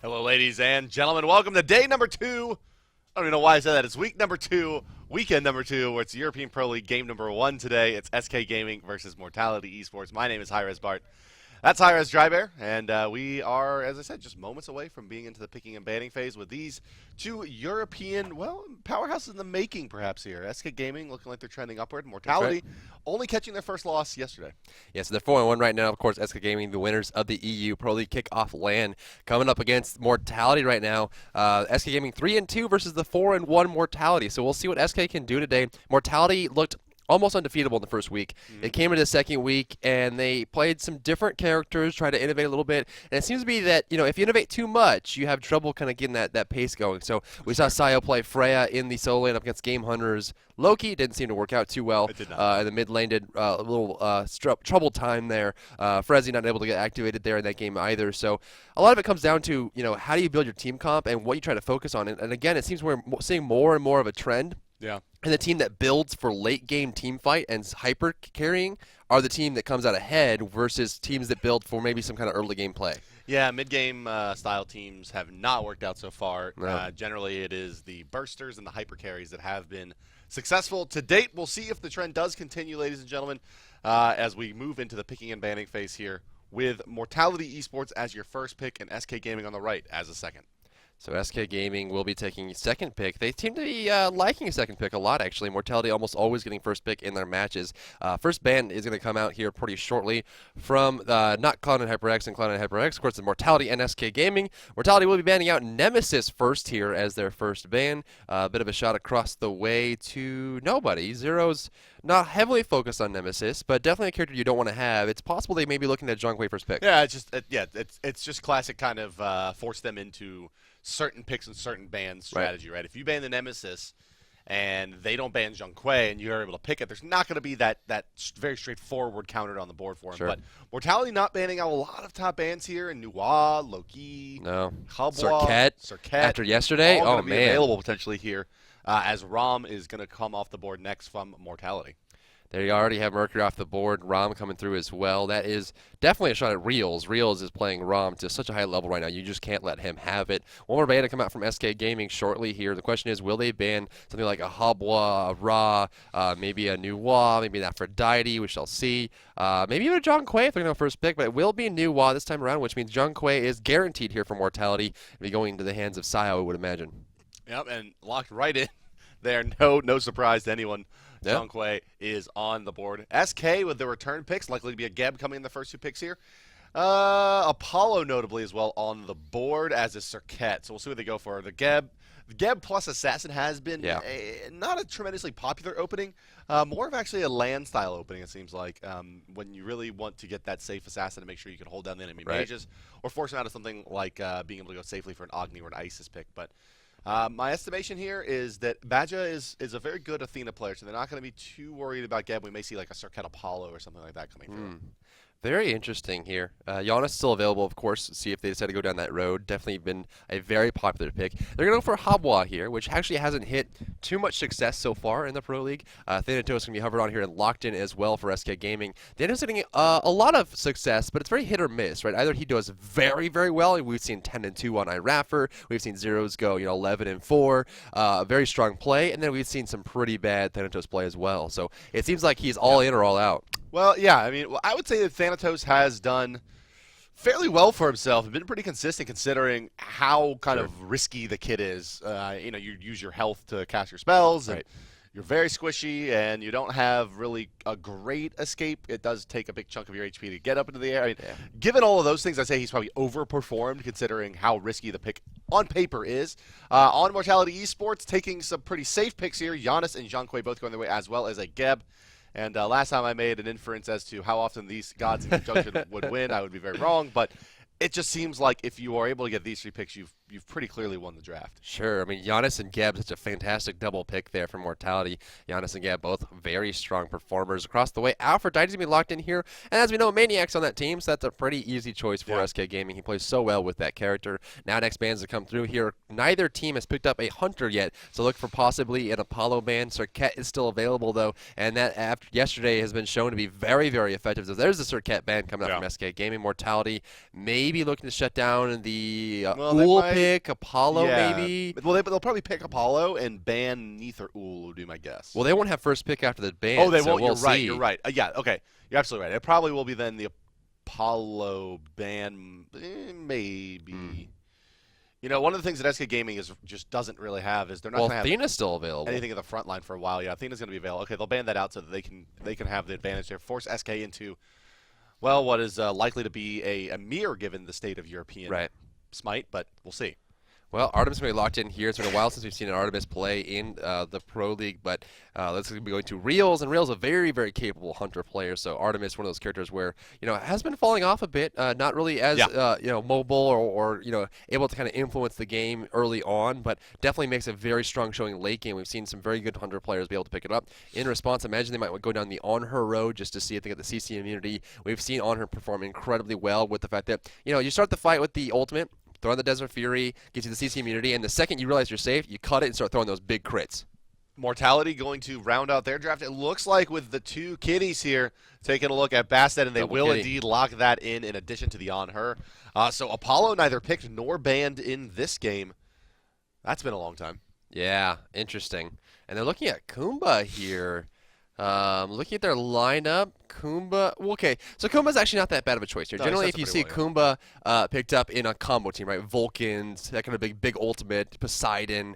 Hello, ladies and gentlemen. Welcome to day number 2. I don't even know why I said that. It's week number 2, weekend number 2, where it's European Pro League game number 1 today. It's SK Gaming versus Mortality Esports. My name is hi-rez Bart. That's hi-rez Drybear, and we are, as I said, just moments away from being into the picking and banning phase with these two European, well, powerhouses in the making, perhaps here. SK Gaming looking like they're trending upward. Mortality only catching their first loss yesterday. Yeah, so they're 4-1 right now. Of course, SK Gaming, the winners of the EU Pro League kickoff LAN, coming up against Mortality right now. SK Gaming 3-2 versus the 4-1 Mortality. So we'll see what SK can do today. Mortality looked almost undefeatable in the first week. They came into the second week, and they played some different characters, tried to innovate a little bit. And it seems to be that, if you innovate too much, you have trouble kind of getting that pace going. So we saw Sayo play Freya in the solo lane up against Game Hunters. Loki didn't seem to work out too well. It did not. And the mid lane did a little trouble time there. Frezzy not able to get activated there in that game either. So a lot of it comes down to, how do you build your team comp and what you try to focus on. And again, it seems we're seeing more and more of a trend. Yeah. And the team that builds for late game team fight and hyper carrying are the team that comes out ahead versus teams that build for maybe some kind of early game play. Yeah, mid-game style teams have not worked out so far. No. Generally, it is the bursters and the hyper carries that have been successful to date. We'll see if the trend does continue, ladies and gentlemen, as we move into the picking and banning phase here with Mortality Esports as your first pick and SK Gaming on the right as a second. So SK Gaming will be taking second pick. They seem to be liking a second pick a lot, actually. Mortality almost always getting first pick in their matches. First ban is going to come out here pretty shortly from not Cloud9 HyperX and Cloud9 HyperX. Of course, the Mortality and SK Gaming. Mortality will be banning out Nemesis first here as their first ban. A bit of a shot across the way to nobody. Zero's not heavily focused on Nemesis, but definitely a character you don't want to have. It's possible they may be looking at Zhonghui first pick. Yeah, it's just classic kind of force them into certain picks and certain bans strategy, right? If you ban the Nemesis and they don't ban Zhong Kui and you're able to pick it, there's not going to be that very straightforward counter on the board for him. Sure. But Mortality not banning out a lot of top bans here, and Nuwa, Loki, Cirquet. After yesterday, all oh be man, available potentially here as Rom is going to come off the board next from Mortality. There you already have Mercury off the board. Rom coming through as well. That is definitely a shot at Reels. Reels is playing Rom to such a high level right now. You just can't let him have it. One more ban to come out from SK Gaming shortly here. The question is, will they ban something like a Habwa, a Ra, maybe a Nuwa, maybe an Aphrodite? We shall see. Maybe even a Zhong Kui if they're going to go first pick, but it will be Nuwa this time around, which means Zhong Kui is guaranteed here for Mortality. It'll be going into the hands of Sayo, I would imagine. Yep, and locked right in there. No surprise to anyone. Yep. Zhong Kui is on the board. SK with the return picks, likely to be a Geb coming in the first two picks here. Apollo notably as well on the board as a Circuit. So we'll see what they go for. The Geb plus Assassin has been not a tremendously popular opening. More of actually a LAN style opening, it seems like, when you really want to get that safe Assassin to make sure you can hold down the enemy mages or force them out of something like being able to go safely for an Agni or an Isis pick. But my estimation here is that Badja is a very good Athena player, so they're not going to be too worried about Geb. We may see like a Circuit Apollo or something like that coming through. Very interesting here. Giannis still available, of course. See if they decide to go down that road. Definitely been a very popular pick. They're going to go for Habwa here, which actually hasn't hit too much success so far in the Pro League. Thanatos going to be hovered on here and locked in as well for SK Gaming. Thanatos getting a lot of success, but it's very hit or miss, right? Either he does very, very well, and we've seen 10-2 on iRaffer. We've seen Zeros go 11-4. Very strong play, and then we've seen some pretty bad Thanatos play as well. So it seems like he's all in or all out. Well, yeah, I mean, I would say that Thanatos has done fairly well for himself. Been pretty consistent considering how kind of risky the kid is. You use your health to cast your spells, and you're very squishy, and you don't have really a great escape. It does take a big chunk of your HP to get up into the air. I mean, given all of those things, I'd say he's probably overperformed considering how risky the pick on paper is. On Mortality Esports, taking some pretty safe picks here. Giannis and Zhong Kui both going their way, as well as a Geb. And last time I made an inference as to how often these gods in conjunction would win, I would be very wrong. But it just seems like if you are able to get these three picks, you've pretty clearly won the draft. Sure. I mean, Giannis and Geb, such a fantastic double pick there for Mortality. Giannis and Geb, both very strong performers across the way. Aphrodite's going to be locked in here. And as we know, Maniac's on that team, so that's a pretty easy choice for SK Gaming. He plays so well with that character. Now next bands to come through here. Neither team has picked up a Hunter yet, so look for possibly an Apollo band. Circuit is still available, though, and that after yesterday has been shown to be very, very effective. So there's the Circuit band coming out from SK Gaming. Mortality may maybe looking to shut down the Well, they Ool might- pick, Apollo yeah. maybe. Well, they'll probably pick Apollo and ban Neith or Ool, would be my guess. Well, they won't have first pick after the ban. Oh, they so won't. We'll You're right. see. You're right. Yeah. Okay. You're absolutely right. It probably will be then the Apollo ban, maybe. You know, one of the things that SK Gaming just doesn't really have is they're not Well, going to have Athena's still available. anything in the front line for a while. Yeah, Athena's going to be available. Okay, they'll ban that out so that they can have the advantage there. Force SK into, well, what is likely to be a mirror given the state of European Smite, but we'll see. Well, Artemis is going to be locked in here. It's been a while since we've seen an Artemis play in the Pro League, but let's be going to Reels, and Reels is a very, very capable hunter player. So Artemis, one of those characters where has been falling off a bit, not really as mobile or able to kind of influence the game early on, but definitely makes a very strong showing late game. We've seen some very good hunter players be able to pick it up. In response, imagine they might go down the On Her road just to see if they get the CC immunity. We've seen On Her perform incredibly well with the fact that you start the fight with the ultimate. Throw in the Desert Fury, gets you the CC immunity, and the second you realize you're safe, you cut it and start throwing those big crits. Mortality going to round out their draft. It looks like with the two kitties here taking a look at Bastet, and they Double will kitty. indeed lock that in addition to the On Her. So Apollo neither picked nor banned in this game. That's been a long time. Yeah, interesting. And they're looking at Kumba here. Looking at their lineup, Kumba. Well, okay, so Kumba's actually not that bad of a choice here. No, Generally, he's if you done see pretty well, Kumba picked up in a combo team, right? Vulcans, that kind of big ultimate, Poseidon,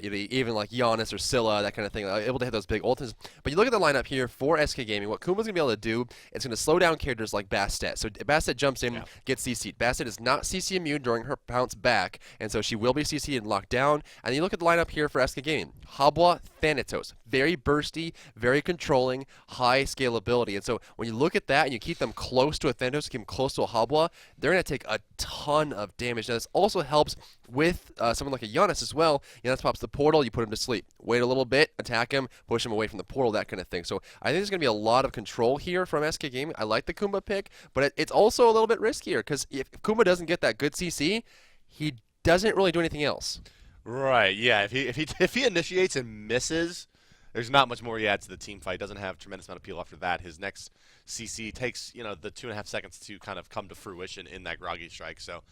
even like Giannis or Scylla, that kind of thing, able to hit those big ultimates. But you look at the lineup here for SK Gaming. What Kumba's gonna be able to do, it's gonna slow down characters like Bastet. So Bastet jumps in, gets CC'd. Bastet is not CC immune during her bounce back, and so she will be CC'd and locked down. And you look at the lineup here for SK Gaming: Habwa, Thanatos, very bursty, very controlling, high scalability. And so when you look at that and you keep them close to a Thanatos, keep them close to a Habwa, they're going to take a ton of damage. Now, this also helps with someone like a Giannis as well. Giannis pops the portal, you put him to sleep. Wait a little bit, attack him, push him away from the portal, that kind of thing. So I think there's going to be a lot of control here from SK Gaming. I like the Kumba pick, but it's also a little bit riskier because if Kumba doesn't get that good CC, he doesn't really do anything else. Right. Yeah. If he initiates and misses, there's not much more he adds to the team fight. Doesn't have a tremendous amount of appeal after that. His next CC takes the 2.5 seconds to kind of come to fruition in that groggy strike. So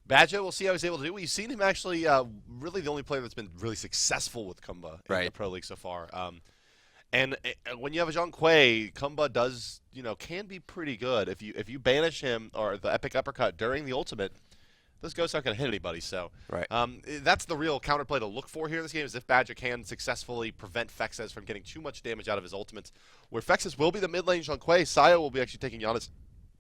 Badger, we'll see how he's able to do. We've seen him actually really the only player that's been really successful with Kumba in the Pro League so far. And when you have a Zhang Kui, Kumba does can be pretty good if you banish him or the epic uppercut during the ultimate. Those ghosts aren't going to hit anybody, so that's the real counterplay to look for here in this game, is if Badger can successfully prevent Fexes from getting too much damage out of his ultimates. Where Fexes will be the mid lane Zhang Kui, Sayo will be actually taking Giannis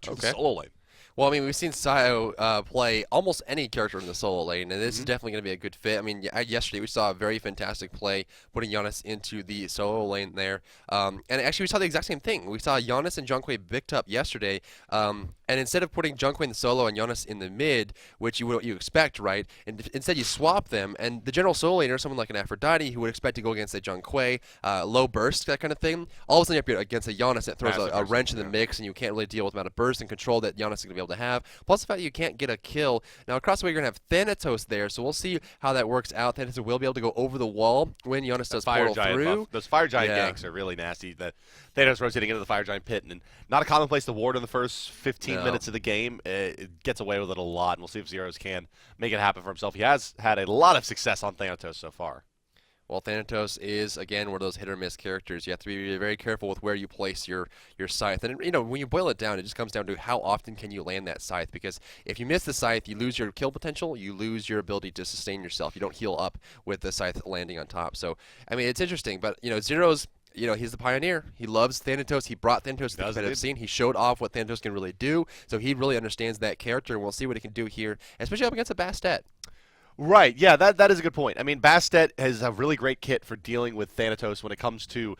to the solo lane. Well, I mean, we've seen Sayo play almost any character in the solo lane, and this is definitely going to be a good fit. I mean, yesterday we saw a very fantastic play putting Giannis into the solo lane there. And actually, we saw the exact same thing. We saw Giannis and Zhang Kui picked up yesterday, and instead of putting Zhang Kui in the solo and Giannis in the mid, which you expect, right? And instead you swap them, and the general solo laner, someone like an Aphrodite, who would expect to go against a Zhang Kui, low burst, that kind of thing, all of a sudden you're up against a Giannis that throws a wrench in the mix, and you can't really deal with the amount of burst and control that Giannis is going to be able to have. Plus the fact that you can't get a kill. Now across the way you're going to have Thanatos there, so we'll see how that works out. Thanatos will be able to go over the wall when Giannis does portal through. Those Fire Giant ganks are really nasty. The Thanatos rotating into the Fire Giant pit, and not a common place to ward in the first 15 minutes of the game. It gets away with it a lot, and we'll see if Zeros can make it happen for himself. He has had a lot of success on Thanatos so far. Well, Thanatos is, again, one of those hit-or-miss characters. You have to be very careful with where you place your scythe. And, when you boil it down, it just comes down to how often can you land that scythe. Because if you miss the scythe, you lose your kill potential. You lose your ability to sustain yourself. You don't heal up with the scythe landing on top. So, I mean, it's interesting. But, Zero's, he's the pioneer. He loves Thanatos. He brought Thanatos to the competitive scene. He showed off what Thanatos can really do. So he really understands that character. And we'll see what he can do here, especially up against a Bastet. Right, yeah, that is a good point. I mean, Bastet has a really great kit for dealing with Thanatos when it comes to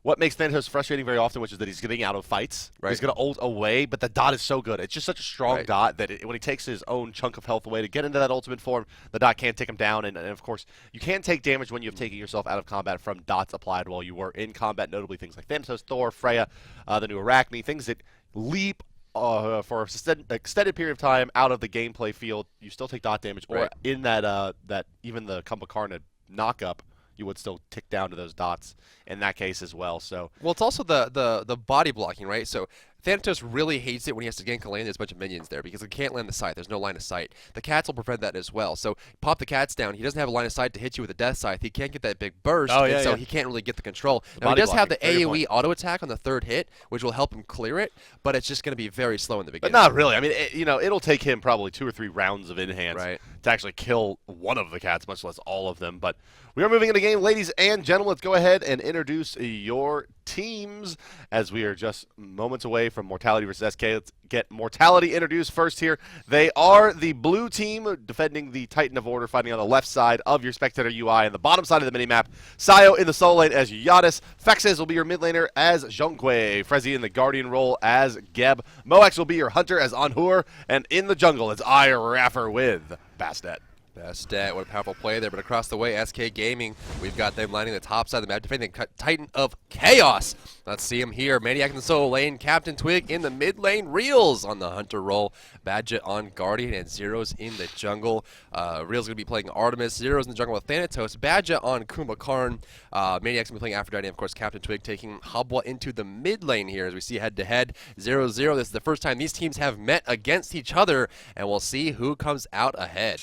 what makes Thanatos frustrating very often, which is that he's getting out of fights. Right. He's going to ult away, but the dot is so good. It's just such a strong dot that when he takes his own chunk of health away to get into that ultimate form, the dot can't take him down. And of course, you can take damage when you've taken yourself out of combat from dots applied while you were in combat, notably things like Thanatos, Thor, Freya, the new Arachne, things that leap for an extended period of time out of the gameplay field. You still take dot damage, or in that even the Kumbhakarna knock-up, you would still tick down to those dots in that case as well. So well, it's also the body blocking, right? So Thanatos really hates it when he has to gank a lane. There's a bunch of minions there because he can't land the sight. There's no line of sight. The cats will prevent that as well. So pop the cats down. He doesn't have a line of sight to hit you with a death scythe. He can't get that big burst, and so he can't really get the control. Now he does have the AoE auto attack on the third hit, which will help him clear it, but it's just going to be very slow in the beginning. But not really. I mean, it'll take him probably 2 or 3 rounds of enhance to actually kill one of the cats, much less all of them. But we are moving into game, ladies and gentlemen. Let's go ahead and introduce your teams as we are just moments away from Mortality versus SK. Let's get Mortality introduced first here. They are the blue team defending the Titan of Order, fighting on the left side of your spectator UI and the bottom side of the minimap. Sayo in the solo lane as Yadis. Fexes will be your mid laner as Zhongkui. Frezzy in the Guardian role as Geb. Moex will be your hunter as Anhur. And in the jungle, it's Raffer with Bastet. Bastet, what a powerful play there, but across the way, SK Gaming, we've got them lining the top side of the map, defending the Titan of Chaos. Let's see him here. Maniac in the solo lane, Captain Twig in the mid lane, Reels on the hunter role, Badget on Guardian, and Zero's in the jungle. Reels going to be playing Artemis, Zero's in the jungle with Thanatos, Badget on Kumakarn, Maniac's going to be playing Aphrodite, and of course Captain Twig taking Habwa into the mid lane here as we see head-to-head, 0-0. This is the first time these teams have met against each other, and we'll see who comes out ahead.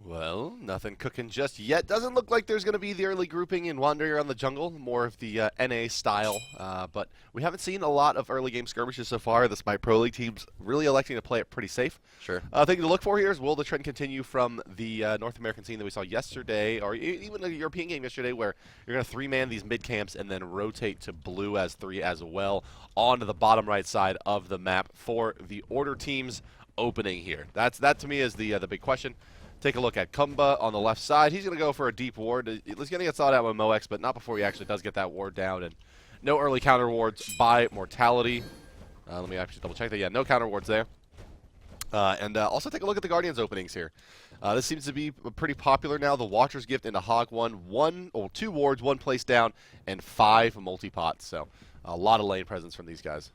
Well, nothing cooking just yet. Doesn't look like there's going to be the early grouping in Wandering Around the Jungle, more of the NA style. But we haven't seen a lot of early game skirmishes so far. The Smite Pro League team's really electing to play it pretty safe. Sure. Thing to look for here is, will the trend continue from the North American scene that we saw yesterday, or even the European game yesterday, where you're going to 3-man these mid camps and then rotate to blue as 3 as well onto the bottom right side of the map for the Order team's opening here. That to me is the big question. Take a look at Kumba on the left side. He's going to go for a deep ward. He's going to get sought out with Moex, but not before he actually does get that ward down. And no early counter wards by Mortality. Let me actually double check that. Yeah, no counter wards there. And also take a look at the Guardians openings here. This seems to be pretty popular now. The Watcher's Gift into Hog 2 wards, 1 place down, and 5 multi-pots. So a lot of lane presence from these guys.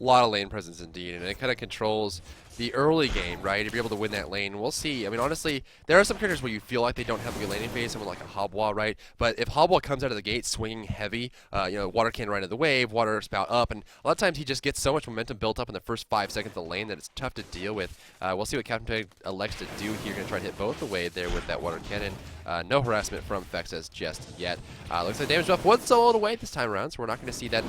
A lot of lane presence indeed, and it kind of controls the early game, right? If you're able to win that lane, we'll see. I mean, honestly, there are some characters where you feel like they don't have a good laning phase, someone like a Habwa, right? But if Habwa comes out of the gate swinging heavy, water cannon right into the wave, water spout up, and a lot of times he just gets so much momentum built up in the first 5 seconds of the lane that it's tough to deal with. We'll see what Captain Twig elects to do here. Going to try to hit both the way there with that water cannon. No harassment from Fexes just yet. Looks like damage buff was soloed away this time around, so we're not going to see that,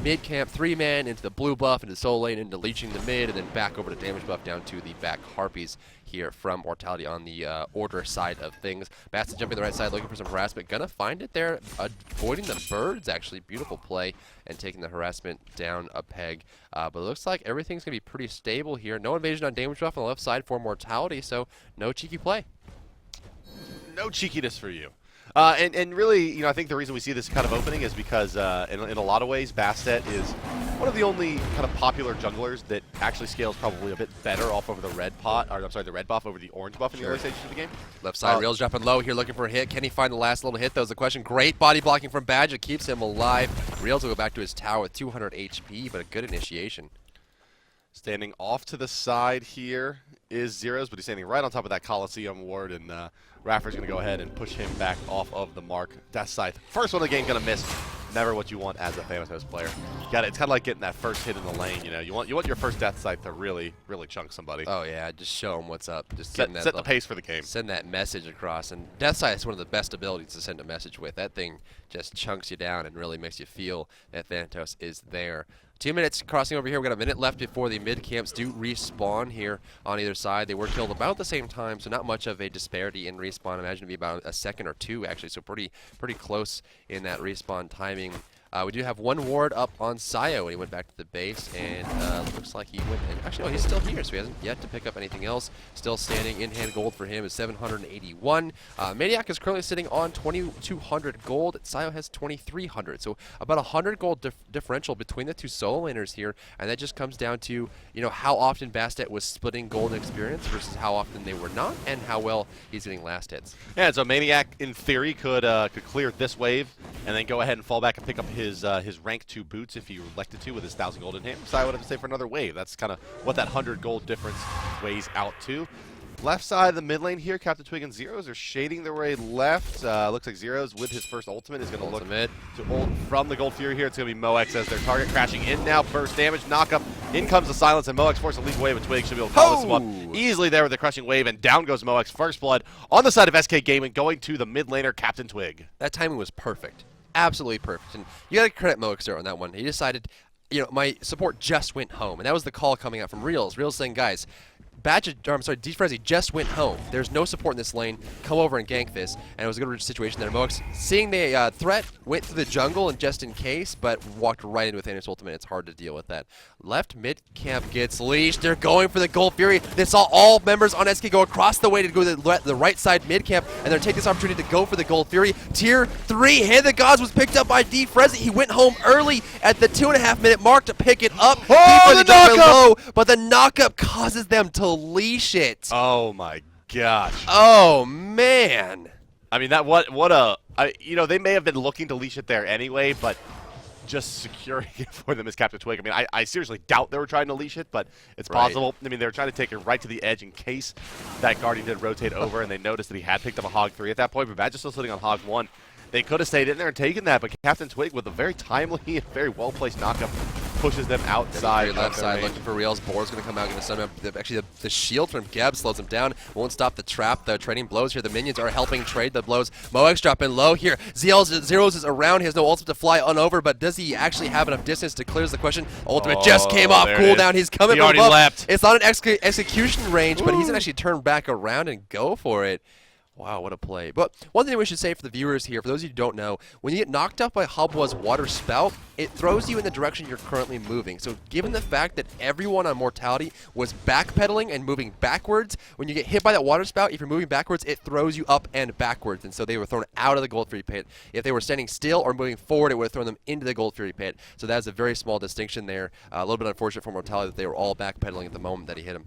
mid camp 3-man into the blue buff, into the solo lane, into leeching the mid, and then back over to damage buff down to the back Harpies here from Mortality on the Order side of things. Bastet jumping the right side, looking for some harassment. Gonna find it there, avoiding the birds, actually. Beautiful play, and taking the harassment down a peg. But it looks like everything's gonna be pretty stable here. No invasion on damage buff on the left side for Mortality, so no cheeky play. No cheekiness for you. And really, I think the reason we see this kind of opening is because in a lot of ways, Bastet is one of the only kind of popular junglers that actually scales probably a bit better off over the red pot, or I'm sorry, the red buff over the orange buff in the early stages of the game. Left side, Reels dropping low here, looking for a hit. Can he find the last little hit? That was the question. Great body blocking from Badger, keeps him alive. Reels will go back to his tower with 200 HP, but a good initiation. Standing off to the side here is Zeros, but he's standing right on top of that Coliseum ward, and Raffer's going to go ahead and push him back off of the mark. Death Scythe. First one of the game, going to miss. Never what you want as a Thanatos player. It's kind of like getting that first hit in the lane. You want your first Death Scythe to really chunk somebody. Oh yeah, just show them what's up. Just set the pace for the game. Send that message across, and Death Scythe is one of the best abilities to send a message with. That thing just chunks you down and really makes you feel that Thanatos is there. 2 minutes crossing over here. We've got a minute left before the mid camps do respawn here on either side. They were killed about the same time, so not much of a disparity in respawn. I imagine to be about a second or 2 actually, so pretty close in that respawn timing. We do have 1 ward up on Sayo, and he went back to the base, and looks like he went. And actually, no, he's still here, so he hasn't yet to pick up anything else. Still standing. In-hand gold for him is 781. Maniac is currently sitting on 2,200 gold. Sayo has 2,300, so about 100 gold differential between the 2 solo laners here, and that just comes down to how often Bastet was splitting gold experience versus how often they were not, and how well he's getting last hits. Yeah, so Maniac in theory could clear this wave and then go ahead and fall back and pick up his rank 2 boots if he elected to with his 1,000 gold in hand. So I would have to say for another wave. That's kind of what that 100 gold difference weighs out to. Left side of the mid lane here, Captain Twig and Zeros are shading their way left. Looks like Zeros with his first ultimate is going to look to ult from the Gold Fury here. It's going to be Moex as their target, crashing in now. Burst damage, knock up. In comes the silence, and Moex forced to leap away, but Twig should be able to follow this one up easily there with the crushing wave, and down goes Moex. First blood on the side of SK Gaming, going to the mid laner, Captain Twig. That timing was perfect. Absolutely perfect. And you got to credit Moex there on that one. He decided, my support just went home, and that was the call coming out from Reels. Reels saying, guys, Defrezzy just went home. There's no support in this lane. Come over and gank this. And it was a good situation there. Moex, seeing the threat, went through the jungle and just in case, but walked right in with Thanos' ultimate. It's hard to deal with that. Left mid camp gets leashed. They're going for the Gold Fury. They saw all members on SK go across the way to go to the right side mid camp, and they're taking this opportunity to go for the Gold Fury. Tier 3, Hand of the Gods was picked up by Defrezzy. He went home early at the 2.5 minute mark to pick it up. Oh, the knockup! But the knockup causes them to leash it. Oh my gosh. Oh man. I mean, they may have been looking to leash it there anyway, but just securing it for them as Captain Twig. I mean, I seriously doubt they were trying to leash it, but it's possible. I mean, they were trying to take it right to the edge in case that Guardian did rotate over, and they noticed that he had picked up a Hog 3 at that point, but Badger's still sitting on Hog 1. They could have stayed in there and taken that, but Captain Twig, with a very timely and very well-placed knockup, pushes them outside. Left side, looking for Reels. Board's going to come out, going to stun him. Actually, the shield from Geb slows him down. Won't stop the trap. The trading blows here. The minions are helping trade the blows. Moex dropping low here. Zeros is around. He has no ultimate to fly on over, but does he actually have enough distance to clear the question? Ultimate just came off. Cooldown. He's coming he from already above. Leapt. It's not an execution range, but he's going to actually turn back around and go for it. Wow, what a play. But one thing we should say for the viewers here, for those of you who don't know, when you get knocked out by Habwa's water spout, it throws you in the direction you're currently moving. So given the fact that everyone on Mortality was backpedaling and moving backwards, when you get hit by that water spout, if you're moving backwards, it throws you up and backwards. And so they were thrown out of the Gold Fury pit. If they were standing still or moving forward, it would have thrown them into the Gold Fury pit. So that's a very small distinction there. A little bit unfortunate for Mortality that they were all backpedaling at the moment that he hit him.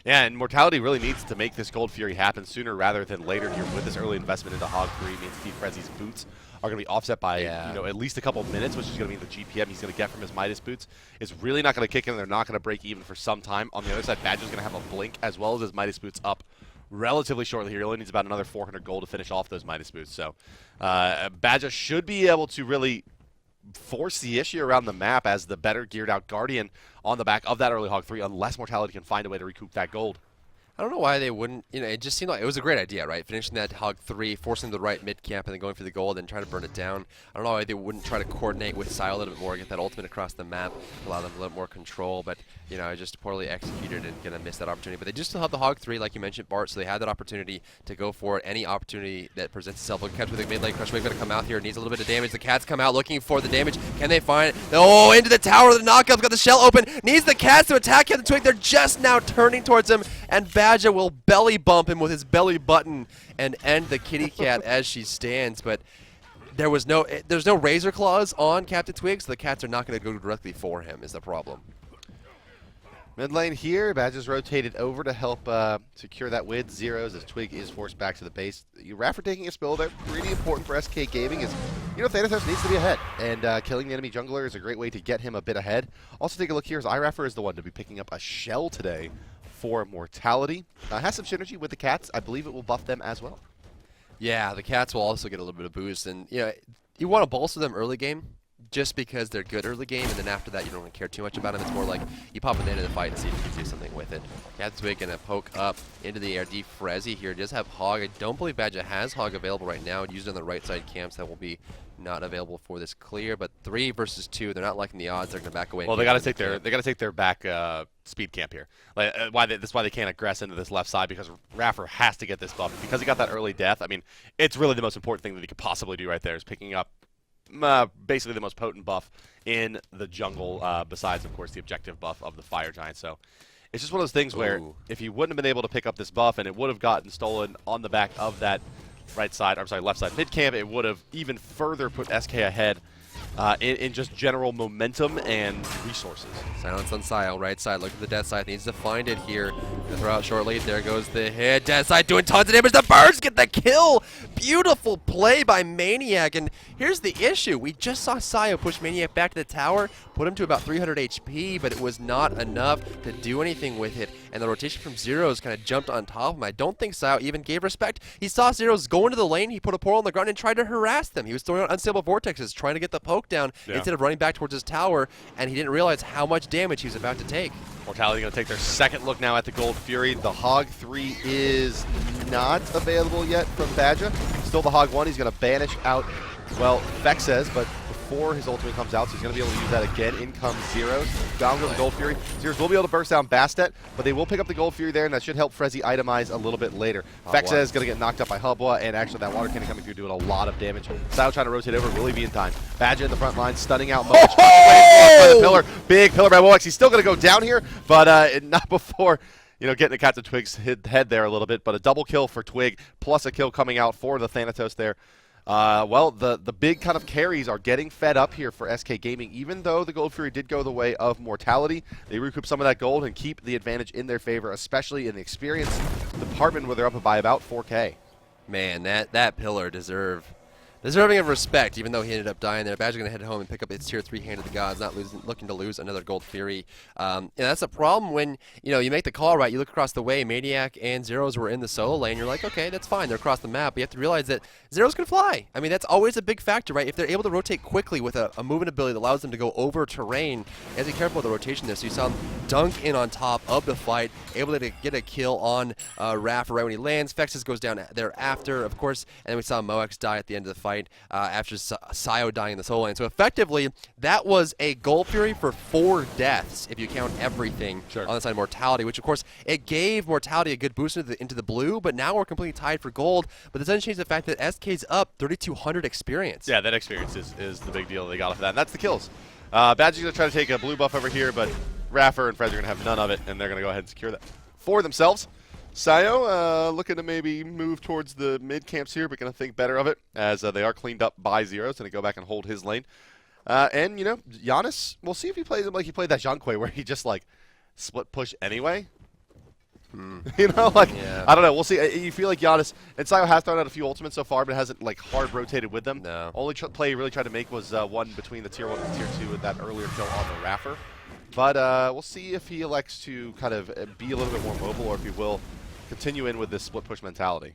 Yeah, and Mortality really needs to make this Gold Fury happen sooner rather than later here. With this early investment into Hog 3 means Defrezzy's boots are going to be offset by at least a couple minutes, which is going to mean the GPM he's going to get from his Midas boots is really not going to kick in. They're not going to break even for some time. On the other side, Badger's going to have a blink as well as his Midas boots up relatively shortly here. He only needs about another 400 gold to finish off those Midas boots. So Badger should be able to really force the issue around the map as the better geared out Guardian on the back of that early Hog 3, unless Mortality can find a way to recoup that gold. I don't know why they wouldn't, it just seemed like it was a great idea, right? Finishing that Hog 3, forcing the right mid camp, and then going for the gold and trying to burn it down. I don't know why they wouldn't try to coordinate with Sai a little bit more, get that ultimate across the map, allow them a little more control, but, just poorly executed and going to miss that opportunity. But they just still have the Hog 3, like you mentioned, Bart, so they had that opportunity to go for it. Any opportunity that presents itself. Look, catch with the mid lane, Crush Wave going to come out here, needs a little bit of damage. The Cats come out looking for the damage. Can they find it? Oh, into the tower, the knockup's got the shell open, needs the Cats to attack Captain Twig. They're just now turning towards him, and Badger will belly bump him with his belly button and end the kitty cat as she stands. But there's no razor claws on Captain Twig, so the Cats are not going to go directly for him is the problem. Mid lane here, Badger's rotated over to help secure that with Zeros as Twig is forced back to the base. Raffer taking a spill there, pretty important for SK Gaming is, Thanatos needs to be ahead, and killing the enemy jungler is a great way to get him a bit ahead. Also take a look here as iRaffer is the one to be picking up a shell today for Mortality. Has some synergy with the Cats. I believe it will buff them as well. Yeah, the Cats will also get a little bit of boost, and you want to bolster them early game just because they're good early game, and then after that you don't really care too much about them. It's more like you pop them into the fight and see if you can do something with it. Captain Twig gonna poke up into the air. Defrezzy here does have Hog. I don't believe Badger has Hog available right now. Used on the right side camps that will be not available for this clear, but 3 versus 2, they're not liking the odds. They're gonna back away. Well, they got to take their back speed camp here. That's why they can't aggress into this left side, because Raffer has to get this buff because he got that early death. I mean, it's really the most important thing that he could possibly do right there is picking up basically the most potent buff in the jungle, besides of course the objective buff of the Fire Giant. So it's just one of those things where if he wouldn't have been able to pick up this buff and it would have gotten stolen on the back of that left side mid camp, it would have even further put SK ahead in just general momentum and resources. Silence on Sile, right side, look at the death side, needs to find it here. Gonna throw out shortly, there goes the hit, death side doing tons of damage, the birds get the kill! Beautiful play by Maniac, and here's the issue, we just saw Sio push Maniac back to the tower, put him to about 300 HP, but it was not enough to do anything with it, and the rotation from Zeros kind of jumped on top of him. I don't think Sao even gave respect. He saw Zeros go into the lane, he put a portal on the ground and tried to harass them. He was throwing out unstable vortexes, trying to get the poke down instead of running back towards his tower, and he didn't realize how much damage he was about to take. Mortality going to take their second look now at the Gold Fury. The Hog 3 is not available yet from Badger. Still the Hog 1. He's going to banish out, well, Vexes, but before his ultimate comes out, so he's going to be able to use that again. In comes Zeros. Down goes the Gold Fury. Zeros will be able to burst down Bastet, but they will pick up the Gold Fury there, and that should help Frezzy itemize a little bit later. Vexes is going to get knocked up by Hubwa, and actually that water cannon coming through doing a lot of damage. Sao trying to rotate over, really be in time. Badger in the front line, stunning out Moach. By the pillar. Big pillar by Woax. He's still going to go down here, but not before, you know, getting a Captain Twig's head there a little bit, but a double kill for Twig, plus a kill coming out for the Thanatos there. Well, the big kind of carries are getting fed up here for SK Gaming. Even though the Gold Fury did go the way of Mortality, they recoup some of that gold and keep the advantage in their favor, especially in the experience department where they're up by about 4K. Man, that pillar deserving of respect, even though he ended up dying there. Badger going to head home and pick up its tier 3 Hand of the Gods, not looking to lose another Gold Fury. And that's a problem when, you know, you make the call right. You look across the way, Maniac and Zeros were in the solo lane. You're like, okay, that's fine. They're across the map. But you have to realize that Zeros can fly. I mean, that's always a big factor, right? If they're able to rotate quickly with a movement ability that allows them to go over terrain, you have to be careful with the rotation there. So you saw him dunk in on top of the fight, able to get a kill on Raph right when he lands. Fexes goes down thereafter, of course, and then we saw Moex die at the end of the fight after Sio dying in the solo lane. So effectively, that was a Gold Fury for 4 deaths, if you count everything on the side of Mortality, which of course, it gave Mortality a good boost into the blue, but now we're completely tied for gold. But this doesn't change the fact that SK's up 3,200 experience. Yeah, that experience is the big deal they got off of that, and that's the kills. Badger's going to try to take a blue buff over here, but Raffer and Frez are going to have none of it, and they're going to go ahead and secure that for themselves. Sio looking to maybe move towards the mid camps here, but going to think better of it as they are cleaned up by Zeros, and to go back and hold his lane. And, you know, Giannis, we'll see if he plays him like he played that Zhangque, where he just, like, split push anyway. You know, like, I don't know. We'll see. You feel like Giannis, and Sio has thrown out a few ultimates so far, but hasn't, like, hard rotated with them. No. Only play he really tried to make was one between the tier 1 and tier 2 with that earlier kill on the Raffer. But we'll see if he elects to kind of be a little bit more mobile, or if he will continue in with this split push mentality.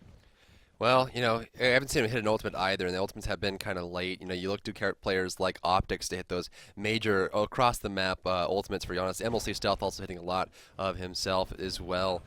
Well, you know, I haven't seen him hit an ultimate either, and the ultimates have been kind of late. You know, you look to players like Optics to hit those major across-the-map ultimates for Giannis. MLC Stealth also hitting a lot of himself as well.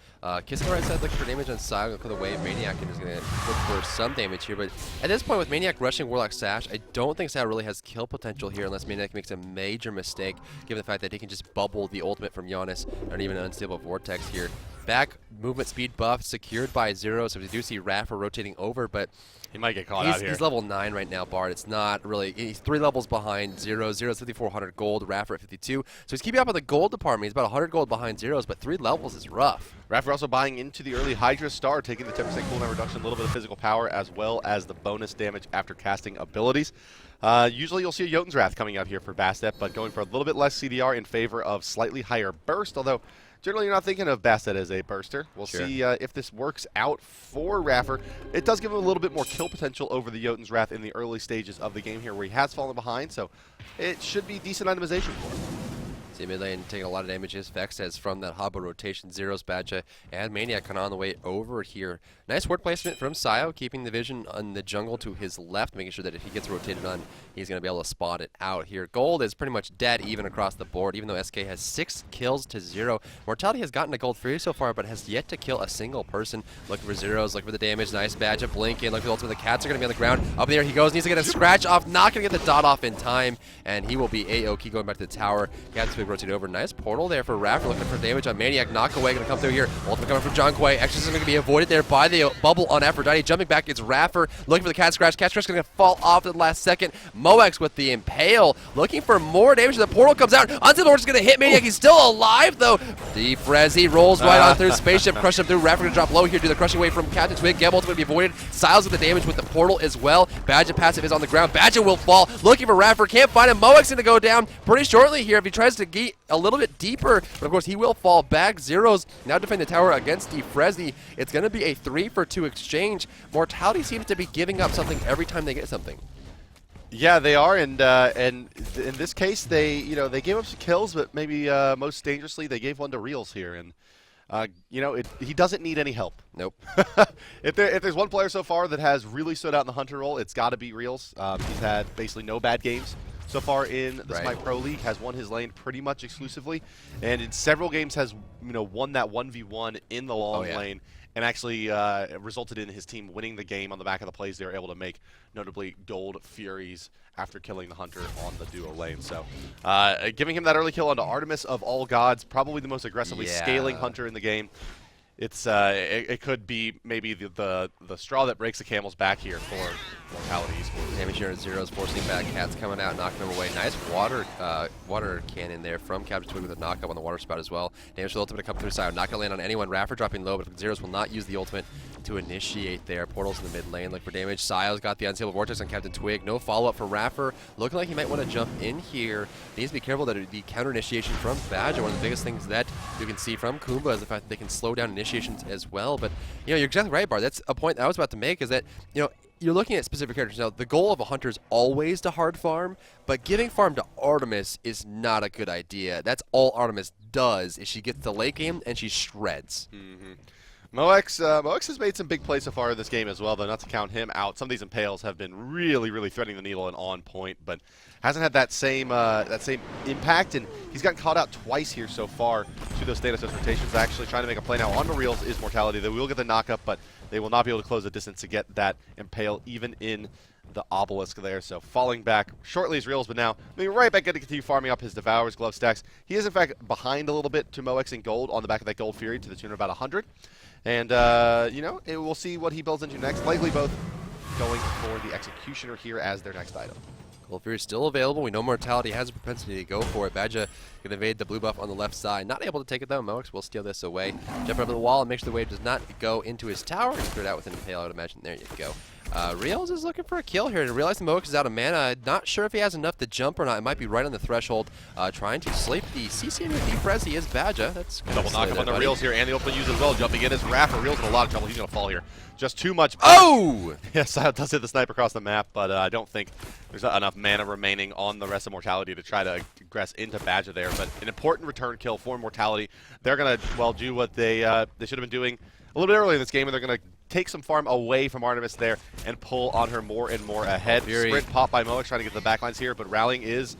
Kissing right side looking for damage on Sio, look for the wave. Maniac is going to look for some damage here, but at this point with Maniac rushing Warlock Sash, I don't think Sio really has kill potential here unless Maniac makes a major mistake, given the fact that he can just bubble the ultimate from Giannis, or even an unstable Vortex here. Back movement speed buff secured by Zero, so we do see Raffer rotating over, but he might get caught out here. He's level 9 right now, Bard. It's not really, he's 3 levels behind Zero. Zero's 5,400 gold, Raffer at 52. So he's keeping up with the gold department. He's about 100 gold behind Zero's, but 3 levels is rough. Raffer also buying into the early hi-rez star, taking the 10% cooldown reduction, a little bit of physical power, as well as the bonus damage after casting abilities. Usually you'll see a Jotun's Wrath coming out here for Bastet, but going for a little bit less CDR in favor of slightly higher burst, although generally you're not thinking of Bastet as a burster. We'll see if this works out for Raffer. It does give him a little bit more kill potential over the Jotun's Wrath in the early stages of the game here, where he has fallen behind, so it should be decent itemization for him. See mid lane taking a lot of damages. Vex says from that Hobbo rotation, Zero's Badger and Maniac kind of on the way over here. Nice ward placement from Sio, keeping the vision on the jungle to his left, making sure that if he gets rotated on, he's going to be able to spot it out here. Gold is pretty much dead even across the board, even though SK has 6 kills to 0. Mortality has gotten a gold free so far, but has yet to kill a single person. Looking for Zeros, looking for the damage. Nice Badger blinking. Looking for the ultimate. The cats are going to be on the ground. Up there he goes. Needs to get a scratch off. Not going to get the dot off in time, and he will be A-OK going back to the tower. Cats will be rotated over. Nice portal there for Raffer, looking for damage on Maniac. Knockaway going to come through here. Ultimate coming from Zhangque. Exorcism going to be avoided there by the bubble on Aphrodite. Jumping back, it's Raffer looking for the cat scratch. Cat scratch going to fall off at the last second. Moex with the impale, looking for more damage. The portal comes out. Until the Lord is going to hit Maniac. He's still alive though. The Frezzy rolls right on through. Spaceship crush him through. Raffer going to drop low here. Do the crushing wave from Captain Twig. Gebel going to be avoided. Siles with the damage with the portal as well. Badger passive is on the ground. Badger will fall. Looking for Raffer. Can't find him. Moex going to go down pretty shortly here if he tries to get a little bit deeper. But of course he will fall back. Zeros now defend the tower against the Frezzy. It's going to be a 3-for-2 exchange. Mortality seems to be giving up something every time they get something. Yeah, they are, and in this case, they gave up some kills, but maybe most dangerously, they gave one to Reels here, and You know, he doesn't need any help. Nope. If there's one player so far that has really stood out in the Hunter role, it's got to be Reels. He's had basically no bad games so far in the Smite Pro League, has won his lane pretty much exclusively, and in several games has won that 1v1 in the long lane, and actually resulted in his team winning the game on the back of the plays they were able to make, notably Gold Furies after killing the Hunter on the duo lane. So giving him that early kill onto Artemis of all gods, probably the most aggressively scaling Hunter in the game. It's it could be maybe the straw that breaks the camel's back here for Mortality Esports. Damage here at Zeros, forcing back. Cats coming out, knocking him away. Nice water cannon there from Captain Twig with a knockup on the water spout as well. Damage to the ultimate to come through side. Not going to land on anyone. Raffer dropping low, but Zeros will not use the ultimate to initiate there. Portals in the mid lane. Look for damage. Sayo's got the unstable vortex on Captain Twig. No follow-up for Raffer. Looking like he might want to jump in here. Needs to be careful that the counter initiation from Badger, one of the biggest things that you can see from Kumba, is the fact that they can slow down initiations as well. But you're exactly right, Bart. That's a point that I was about to make, is that you're looking at specific characters. Now, the goal of a hunter is always to hard farm, but giving farm to Artemis is not a good idea. That's all Artemis does, is she gets the late game and she shreds. Moex has made some big plays so far in this game as well, though not to count him out. Some of these impales have been really, really threading the needle and on point, but hasn't had that same impact, and he's gotten caught out twice here so far to those Thanatos rotations. Actually trying to make a play now on the Reels is Mortality. They will get the knockup, but they will not be able to close the distance to get that impale even in the obelisk there. So falling back shortly as Reels, but now moving right back, going to continue farming up his Devour's glove stacks. He is in fact behind a little bit to Moex in gold on the back of that Gold Fury to the tune of about 100. And, we'll see what he builds into next. Likely both going for the Executioner here as their next item. Gold Fury is still available. We know Mortality has a propensity to go for it. Badja can evade the blue buff on the left side. Not able to take it though. Moex will steal this away. Jump over the wall and make sure the wave does not go into his tower. He's cleared out with an impale, I would imagine. There you go. Reels is looking for a kill here. To realize the Moex is out of mana. Not sure if he has enough to jump or not. It might be right on the threshold. Trying to sleep the CC with deep res. He is Badja. That's double knock up on the Reels here, and the open use as well. Jumping in is Raffer. Reels in a lot of trouble. He's going to fall here. Just too much. Oh! Yes, that does hit the sniper across the map, but I don't think there's not enough mana remaining on the rest of Mortality to try to aggress into Badja there. But an important return kill for Mortality. They're going to, do what they should have been doing a little bit earlier in this game, and they're going to take some farm away from Artemis there and pull on her more and more ahead. Fury. Sprint pop by Moex trying to get the backlines here, but rallying is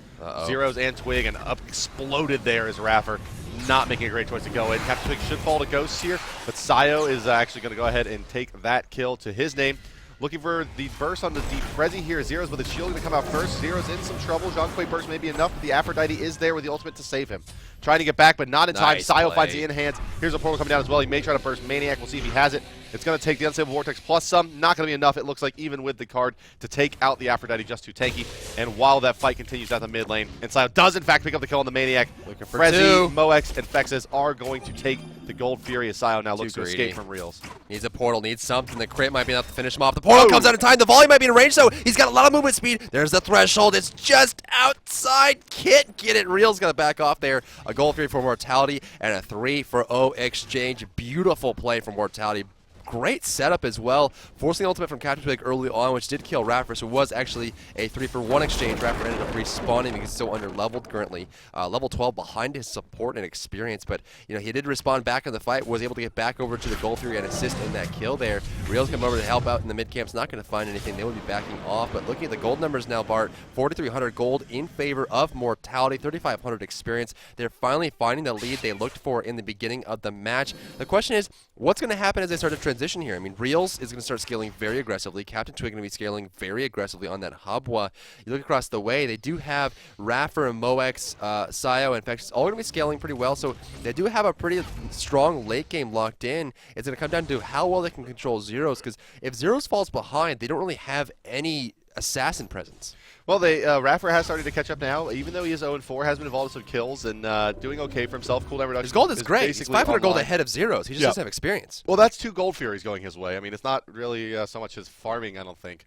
Zeros and Twig, and up exploded there is Raffer. Not making a great choice to go in. Captain Twig should fall to Ghosts here, but Sayo is actually going to go ahead and take that kill to his name. Looking for the burst on the deep Frezzy here. Zeros with the shield going to come out first. Zeros in some trouble. Jean-Quay burst may be enough, but the Aphrodite is there with the ultimate to save him. Trying to get back, but not in time. Sayo finds the in-hands. Here's a portal coming down as well. He may try to burst Maniac. We'll see if he has it. It's going to take the Unstable Vortex plus some. Not going to be enough, it looks like, even with the card to take out the Aphrodite, just too tanky. And while that fight continues at the mid lane, and Sayo does, in fact, pick up the kill on the Maniac. Frezzy, Moex, and Fexes are going to take the Gold Fury as Sayo now looks to escape from Reels. Needs a portal, needs something. The crit might be enough to finish him off. The portal comes out in time. The volley might be in range, so he's got a lot of movement speed. There's the threshold. It's just outside. Can't get it. Reels got to back off there. A Gold Fury for Mortality and a 3 for O exchange. Beautiful play from Mortality. Great setup as well, forcing the ultimate from Captain Twig early on, which did kill Raffer, so it was actually a 3-for-1 exchange. Raffer ended up respawning because he's so under-leveled currently. Level 12 behind his support and experience, but he did respond back in the fight, was able to get back over to the Gold Fury and assist in that kill there. Reels come over to help out in the mid-camp's not going to find anything. They would be backing off, but looking at the gold numbers now, Bart, 4,300 gold in favor of Mortality, 3,500 experience. They're finally finding the lead they looked for in the beginning of the match. The question is, what's going to happen as they start to transition here? I mean, Reels is going to start scaling very aggressively. Captain Twig going to be scaling very aggressively on that Habwa. You look across the way, they do have Raffer and Moex, Sayo, and Fexes all going to be scaling pretty well, so they do have a pretty strong late game locked in. It's going to come down to how well they can control Zeros, because if Zeros falls behind, they don't really have any assassin presence. Well, Raffer has started to catch up now. Even though he is 0-4, has been involved in some kills and doing okay for himself. Cooldown reduction. His gold is great. He's 500 gold ahead of Zeros. He just doesn't have experience. Well, that's 2 Gold Furies going his way. I mean, it's not really so much his farming, I don't think.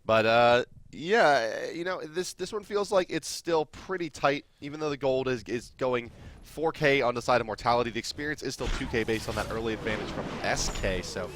But, this one feels like it's still pretty tight, even though the gold is going 4K on the side of Mortality. The experience is still 2K based on that early advantage from SK, so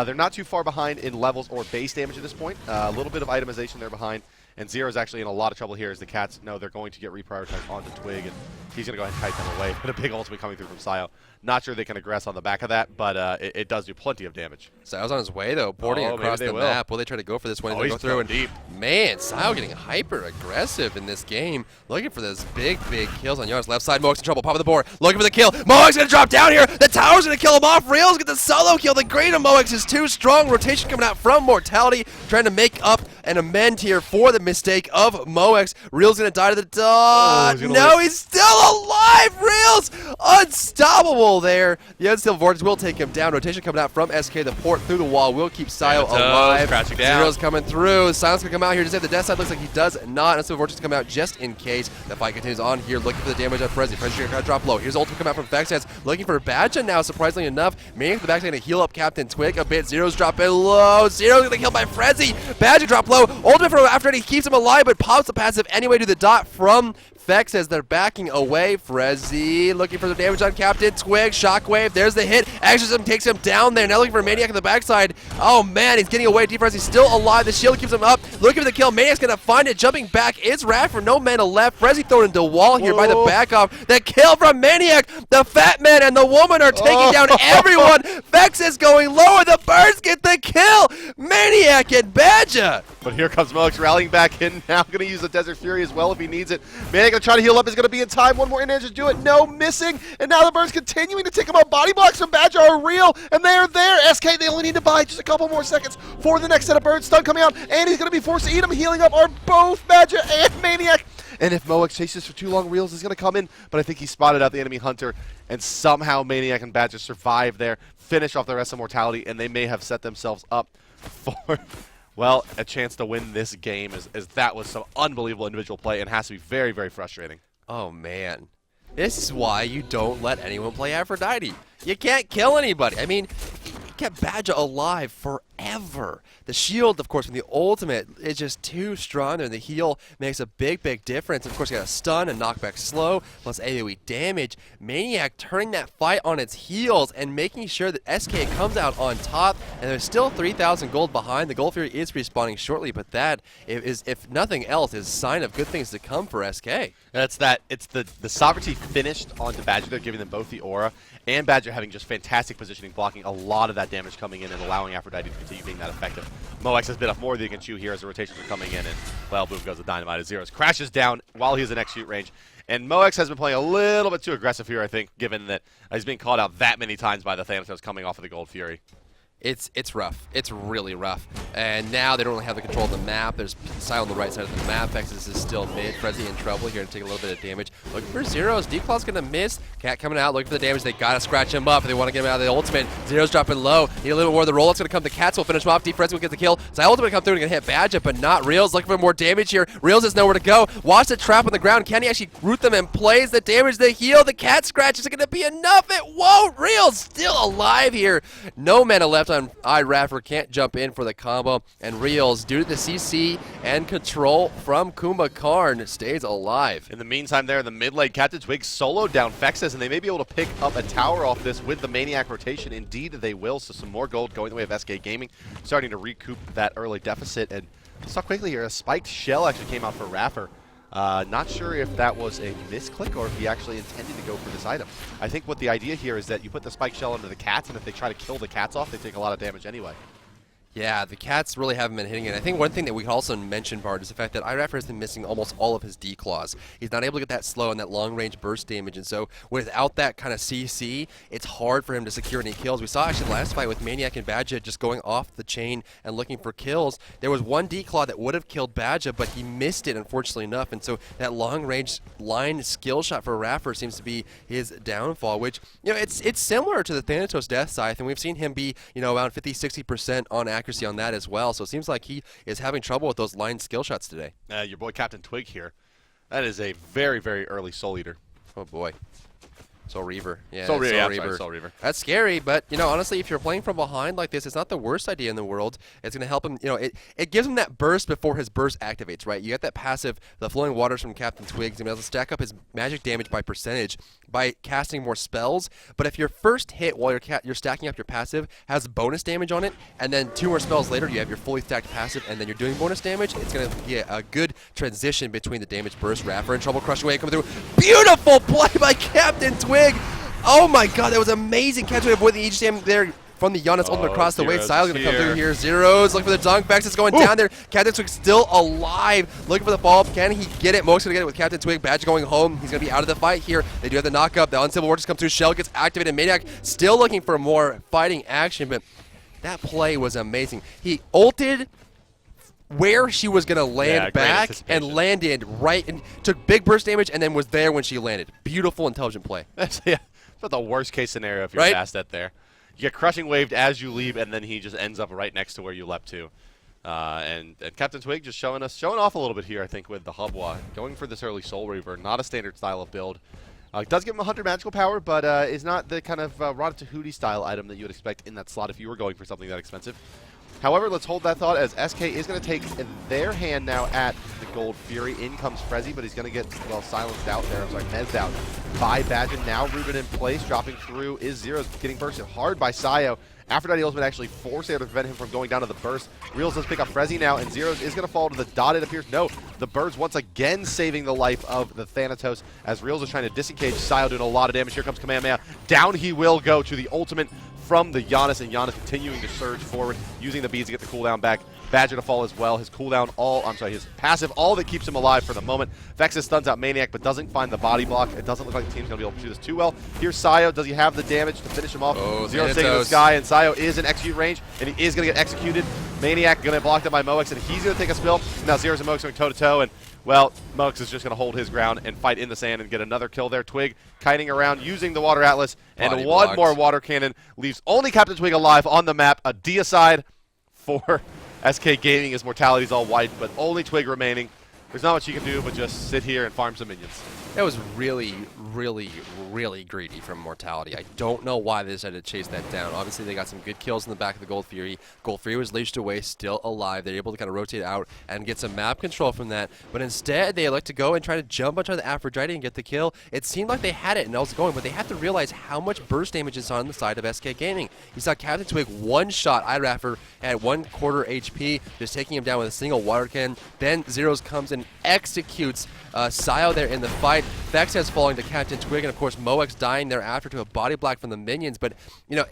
they're not too far behind in levels or base damage at this point. A little bit of itemization there behind, and Zero's actually in a lot of trouble here as the Cats know they're going to get reprioritized onto Twig, and he's going to go ahead and kite them away. But a big ultimate coming through from Sayo. Not sure they can aggress on the back of that, but it does do plenty of damage. Sayo's on his way, though, boarding across the map. Will they try to go for this one? Oh, he's go through and deep. Man, Sayo getting hyper-aggressive in this game. Looking for those big kills on Yona's left side. Moex in trouble, popping the board. Looking for the kill. Moex going to drop down here. The tower's going to kill him off. Reels get the solo kill. The green of Moex is too strong. Rotation coming out from Mortality, trying to make up and amend here for the mistake of Moex. Reels going to die to the dot. No, he's still alive. Reels unstoppable there. The Unstable Vortex will take him down. Rotation coming out from SK. The port through the wall will keep Sayo alive. Zero's coming through. Silence going to come out here to save the death side. Looks like he does not. Unstable Vortex come out just in case. The fight continues on here, looking for the damage on Frezzy. Frezzy's going to drop low. Here's ultimate come out from Vexheads, looking for Badja now, surprisingly enough. Maniac in the back going to heal up Captain Twig a bit. Zero's dropping low. Zero's going to kill by Frezzy. Badja drop low. Ultimate from after he keeps him alive, but pops the passive anyway to the dot from Fex as they're backing away. Frezzy looking for the damage on Captain Twig. Shockwave, there's the hit. Exorcism takes him down there. Now looking for Maniac on the backside. Oh man, he's getting away. Defrez, he's still alive. The shield keeps him up. Looking for the kill. Maniac's gonna find it. Jumping back is Raffer. No mana left. Frezzy thrown into wall here by the back off. The kill from Maniac. The fat man and the woman are taking down everyone. Vex is going lower. The birds get the kill. Maniac and Badja. But here comes Moex rallying back in. Now going to use the Desert Fury as well if he needs it. Maniac going to try to heal up. Is going to be in time. One more in-edge to do it. No, missing. And now the birds continuing to take him out. Body blocks from Badger are real, and they are there. SK, they only need to buy just a couple more seconds for the next set of birds. Stun coming out, and he's going to be forced to eat him. Healing up are both Badger and Maniac. And if Moex chases for too long, Reels is going to come in, but I think he spotted out the enemy hunter, and somehow Maniac and Badger survive there, finish off the rest of Mortality, and they may have set themselves up for, well, a chance to win this game, as that was some unbelievable individual play and has to be very, very frustrating. Oh, man. This is why you don't let anyone play Aphrodite. You can't kill anybody. I mean, you kept Badja alive forever. The shield, of course, from the ultimate is just too strong there. The heal makes a big difference. Of course, you got a stun, a knockback slow, plus AoE damage. Maniac turning that fight on its heels and making sure that SK comes out on top. And there's still 3,000 gold behind. The Gold Fury is respawning shortly, but that is, if nothing else, is a sign of good things to come for SK. It's the sovereignty finished onto Badger. They're giving them both the aura, and Badger having just fantastic positioning, blocking a lot of that damage coming in and allowing Aphrodite to continue being that effective. Moex has bit off more than he can chew here as the rotations are coming in, and, well, boom goes the dynamite as Zeros crashes down while he's in next shoot range. And Moex has been playing a little bit too aggressive here, I think, given that he's being called out that many times by the Thanatos coming off of the Gold Fury. It's rough. It's really rough. And now they don't really have the control of the map. There's Sile on the right side of the map. Vexus is still mid. Frezzy in trouble here to take a little bit of damage. Looking for Zeros. Declaw's going to miss. Cat coming out looking for the damage. They got to scratch him up if they want to get him out of the ultimate. Zeros dropping low. Need a little more of the roll. It's going to come. The Cats will finish him off. Frezzy will get the kill. Sile ultimate come through and going to hit Badja, but not Reels. Looking for more damage here. Reels has nowhere to go. Watch the trap on the ground. Can he actually root them and plays the damage? The heal. The Cat scratch is going to be enough. It won't. Reels still alive here. No mana left on hi-rez. Can't jump in for the combo, and Reels, due to the CC and control from Kuma Karn, stays alive. In the meantime there in the mid lane, Captain Twig soloed down Fexus, and they may be able to pick up a tower off this with the Maniac rotation. Indeed they will, so some more gold going the way of SK Gaming, starting to recoup that early deficit. And let's talk quickly here, a spiked shell actually came out for Raffer. Not sure if that was a misclick or if he actually intended to go for this item. I think what the idea here is that you put the spike shell into the cats, and if they try to kill the cats off, they take a lot of damage anyway. Yeah, the Cats really haven't been hitting it. I think one thing that we could also mention, Bart, is the fact that hi-rez has been missing almost all of his declaws. He's not able to get that slow and that long-range burst damage, and so without that kind of CC, it's hard for him to secure any kills. We saw actually last fight with Maniac and Badja just going off the chain and looking for kills. There was one declaw that would have killed Badja, but he missed it, unfortunately enough, and so that long-range line skill shot for Raffer seems to be his downfall, which, you know, it's similar to the Thanatos Death Scythe, and we've seen him be, you know, around 50-60% on accuracy on that as well, so it seems like he is having trouble with those line skill shots today. Your boy Captain Twig here. That is a very, very early Soul Eater. Oh boy. Soul Reaver. Yeah, Soul Reaver. Soul Yeah, Reaver. Soul Reaver. That's scary, but, you know, honestly, if you're playing from behind like this, it's not the worst idea in the world. It's going to help him, you know, it gives him that burst before his burst activates, right? You get that passive, the Flowing Waters from Captain Twigs, and he'll stack up his magic damage by percentage by casting more spells. But if your first hit while you're stacking up your passive has bonus damage on it, and then 2 more spells later, you have your fully stacked passive, and then you're doing bonus damage, it's going to be a good transition between the damage burst. Raffer in trouble, crushing away, coming through. Beautiful play by Captain Twig! Oh my god, that was amazing catch. We avoid the Aegis Dam there from the Giannis ultimate across the way. Sile's going to come through here. Zeros looking for the dunk. Vex is going down there. Captain Twig still alive. Looking for the follow-up. Can he get it? Mo's going to get it with Captain Twig. Badger going home. He's going to be out of the fight here. They do have the knock-up. The Uncivil War just comes through. Shell gets activated. Maniac still looking for more fighting action, but that play was amazing. He ulted where she was going to land back and landed right and took big burst damage and then was there when she landed. Beautiful, intelligent play. Yeah, it's the worst case scenario if you're fast at there. You get crushing waved as you leave, and then he just ends up right next to where you leapt to. And Captain Twig just showing off a little bit here, I think, with the Hubwa. Going for this early Soul Reaver, not a standard style of build. It does give him 100 magical power, but is not the kind of Ratatouille style item that you would expect in that slot if you were going for something that expensive. However, let's hold that thought as SK is going to take their hand now at the Gold Fury. In comes Frezzy, but he's going to get, well, silenced out there. I'm sorry, mezzed out by Badger. Now rooted in place, dropping through is Zeros, getting bursted hard by Sayo. Aphrodite Ultimate actually forced there to prevent him from going down to the burst. Reels does pick up Frezzy now, and Zeros is going to fall to the dot, it appears. No, the birds once again saving the life of the Thanatos as Reels is trying to disengage Sayo, doing a lot of damage. Here comes Kamehameha. Down he will go to the ultimate from the Giannis, and Giannis continuing to surge forward, using the beads to get the cooldown back. Badger to fall as well. His cooldown his passive, all that keeps him alive for the moment. Vexus stuns out Maniac, but doesn't find the body block. It doesn't look like the team's going to be able to do this too well. Here's Sayo. Does he have the damage to finish him off? Zero's taking the sky, and Sayo is in execute range, and he is going to get executed. Maniac going to get blocked up by Moex, and he's going to take a spill. Now Zero's and Moex going toe-to-toe, and well, Moex is just going to hold his ground and fight in the sand and get another kill there. Twig kiting around using the Water Atlas, and one more water cannon leaves only Captain Twig alive on the map. A deicide for SK Gaming as Mortality's all white, but only Twig remaining. There's not much you can do but just sit here and farm some minions. That was really, really, really greedy from Mortality. I don't know why they decided to chase that down. Obviously, they got some good kills in the back of the Gold Fury. Gold Fury was leashed away, still alive. They're able to kind of rotate out and get some map control from that. But instead, they elect to go and try to jump onto the Aphrodite and get the kill. It seemed like they had it and it was going, but they have to realize how much burst damage is on the side of SK Gaming. You saw Captain Twig one-shot iRaffer at 1/4 HP, just taking him down with a single water cannon. Then Zeros comes and executes Sayo there in the fight. Vex has falling to Captain Twig, and of course Moex dying thereafter to a body block from the minions. But you know,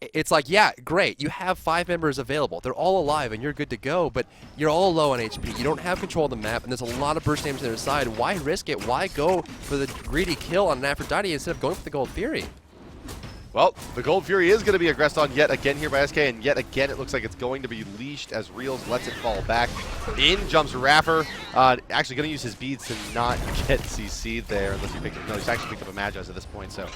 it's like, yeah, great, you have 5 members available, they're all alive and you're good to go, but you're all low on HP, you don't have control of the map, and there's a lot of burst damage to their side. Why risk it? Why go for the greedy kill on an Aphrodite instead of going for the Gold Fury? Well, the Gold Fury is going to be aggressed on yet again here by SK, and yet again it looks like it's going to be leashed as Reels lets it fall back. In jumps Raffer, actually going to use his beads to not get CC'd there, unless he picked up, no, he's actually picked up a Magi's at this point, so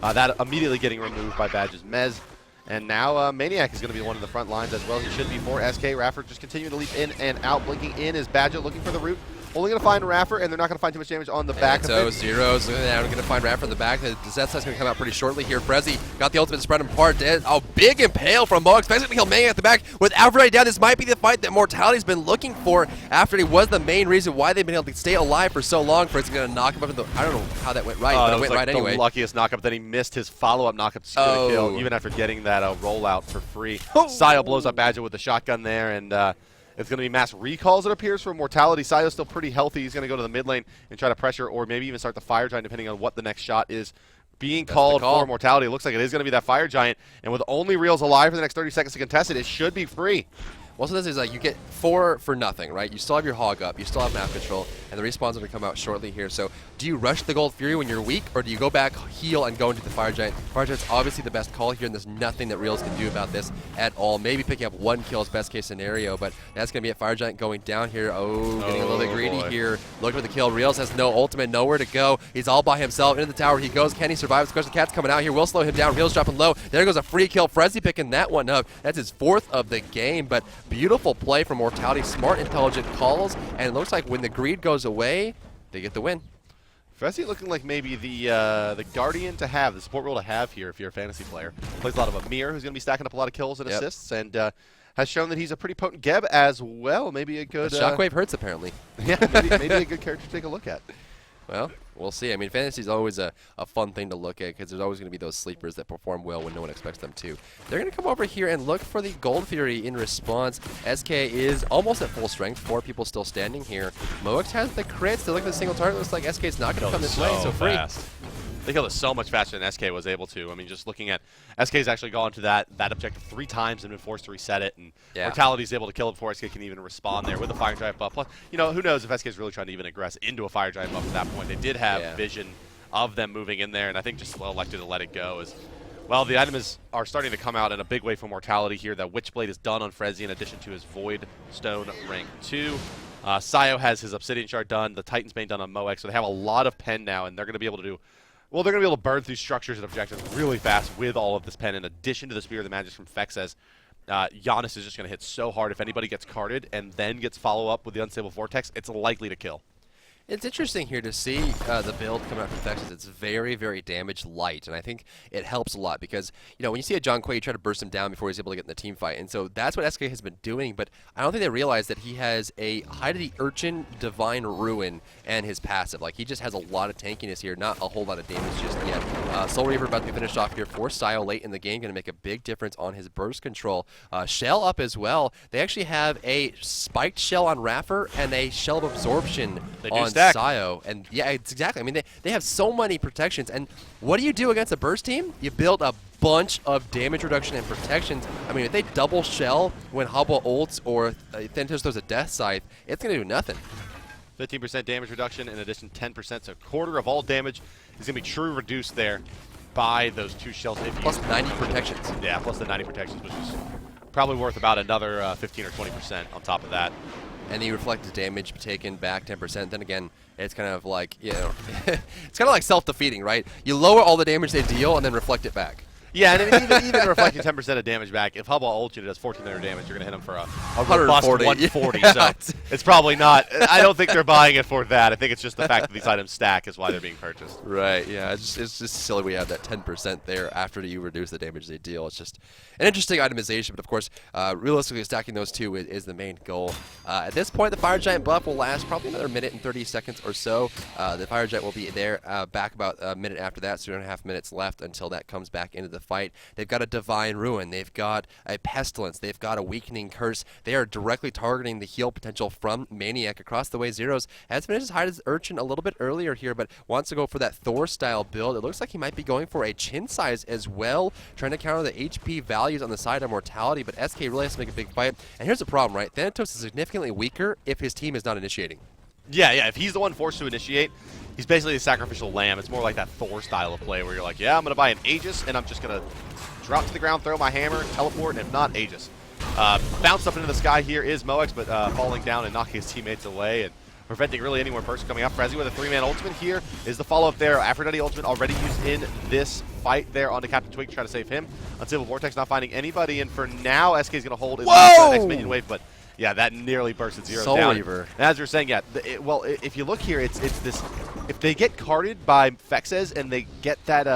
that immediately getting removed by Badge's Mez. And now Maniac is going to be one of the front lines as well. He should be for SK. Raffer just continuing to leap in and out, blinking in is Badger looking for the root. Only going to find Raffer, and they're not going to find too much damage on the back of it. Zeros looking down, going to find Raffer in the back. The Zest is going to come out pretty shortly here. Frezzy got the ultimate spread him apart. Oh, big impale from Moex. Vex going to kill Maniac at the back with Aphrodite down. This might be the fight that Mortality's been looking for. Aphrodite was the main reason why they've been able to stay alive for so long. Frezzy's going to knock him up in the... I don't know how that went right, but it went right anyway. The luckiest knockup. Then he missed his follow-up knockup to secure the kill, even after getting that rollout for free. Sayo blows up Badger with the shotgun there, and... it's going to be mass recalls, it appears, for Mortality. Sayo's still pretty healthy. He's going to go to the mid lane and try to pressure, or maybe even start the Fire Giant, depending on what the next shot is being called for Mortality. It looks like it is going to be that Fire Giant, and with only Reels alive for the next 30 seconds to contest it, it should be free. Well, so this is like you get 4 for nothing, right? You still have your hog up, you still have map control, and the respawn's going to come out shortly here. So do you rush the Gold Fury when you're weak, or do you go back, heal, and go into the Fire Giant? Fire Giant's obviously the best call here, and there's nothing that Reels can do about this at all. Maybe picking up 1 kill is best case scenario, but that's going to be a Fire Giant going down here. Oh, getting a little bit greedy here. Looking for the kill. Reels has no ultimate, nowhere to go. He's all by himself. Into the tower he goes. Can he survive? The Cat's coming out here. Will slow him down. Reels dropping low. There goes a free kill. Frezzy picking that one up. That's his 4th of the game, but beautiful play from Mortality. Smart, intelligent calls, and it looks like when the greed goes away, they get the win. Frezzy looking like maybe the guardian to have, the support role to have here if you're a fantasy player. Plays a lot of Amir, who's going to be stacking up a lot of kills and assists, and has shown that he's a pretty potent Geb as well. Maybe a good... Shockwave hurts, apparently. Yeah, maybe a good character to take a look at. Well, we'll see. I mean, fantasy is always a fun thing to look at because there's always going to be those sleepers that perform well when no one expects them to. They're going to come over here and look for the Gold Fury in response. SK is almost at full strength. 4 people still standing here. Moex has the crits. They look at the single target. Looks like SK's not going to come this way, so free. They killed it so much faster than SK was able to. I mean, just looking at SK's actually gone to that objective 3 times and been forced to reset it, and Mortality's able to kill it before SK can even respond there with a Fire Giant buff. Plus, you know, who knows if SK's really trying to even aggress into a Fire Giant buff at that point. They did have vision of them moving in there, and I think just elected to let it go. Well, the items are starting to come out in a big way for Mortality here. That Witchblade is done on Frezzy in addition to his Void Stone rank 2. Sayo has his Obsidian Shard done, the Titan's Bane done on Moex, so they have a lot of pen now, and they're going to be able to do... Well, they're going to be able to burn through structures and objectives really fast with all of this pen, in addition to the Spear of the Magus from Fexes. Giannis is just going to hit so hard. If anybody gets carded and then gets follow-up with the Unstable Vortex, it's likely to kill. It's interesting here to see the build coming out from Fexes. It's very, very damage light, and I think it helps a lot because, you know, when you see a John Quay, you try to burst him down before he's able to get in the team fight, and so that's what SK has been doing, but I don't think they realize that he has a Hide of the Urchin, Divine Ruin, and his passive. Like, he just has a lot of tankiness here, not a whole lot of damage just yet. Soul Reaver about to be finished off here for Sayo late in the game, going to make a big difference on his burst control. Shell up as well. They actually have a spiked shell on Raffer and a shell of absorption on Sayo. And yeah, it's exactly. I mean, they have so many protections. And what do you do against a burst team? You build a bunch of damage reduction and protections. I mean, if they double shell when Habwa ults or Thanatos throws a Death Scythe, it's going to do nothing. 15% damage reduction, in addition 10%, so a quarter of all damage is going to be true reduced there by those 2 shells. Plus 90 protections. Yeah, plus the 90 protections, which is probably worth about another 15 or 20% on top of that. And the reflected damage taken back 10%. Then again, it's kind of like, you know, it's kind of like self-defeating, right? You lower all the damage they deal and then reflect it back. Yeah, and I mean, even reflecting 10% of damage back, if Hubba ults you, it does 1,400 damage, you're going to hit him for a robust 140. Yeah. So it's probably not. I don't think they're buying it for that. I think it's just the fact that these items stack is why they're being purchased. Right, yeah. It's just silly we have that 10% there after you reduce the damage they deal. It's just an interesting itemization, but of course, realistically stacking those 2 is the main goal. At this point, the Fire Giant buff will last probably another minute and 30 seconds or so. The Fire Giant will be there back about a minute after that, so 2.5 minutes left until that comes back into the fight. They've got a Divine Ruin, they've got a Pestilence, they've got a Weakening Curse. They are directly targeting the heal potential from Maniac across the way. Zeros has finished his Hide as Urchin a little bit earlier here, but wants to go for that Thor-style build. It looks like he might be going for a Chin Size as well, trying to counter the HP values on the side of Mortality, but SK really has to make a big fight. And here's the problem, right? Thanatos is significantly weaker if his team is not initiating. Yeah, if he's the one forced to initiate, he's basically a sacrificial lamb. It's more like that Thor style of play where you're like, yeah, I'm going to buy an Aegis, and I'm just going to drop to the ground, throw my hammer, teleport, and if not, Aegis. Bounced up into the sky here is Moex, but falling down and knocking his teammates away and preventing really any more person coming up. Frezzy with a 3-man ultimate here is the follow-up there. Aphrodite ultimate already used in this fight there onto Captain Twig to try to save him. Unstable Vortex not finding anybody, and for now, SK is going to hold his next minion wave, but yeah, that nearly bursted Zeros Soul down. Reaver. And as you're saying, yeah, well, if you look here, it's this. If they get carded by Fexes and they get that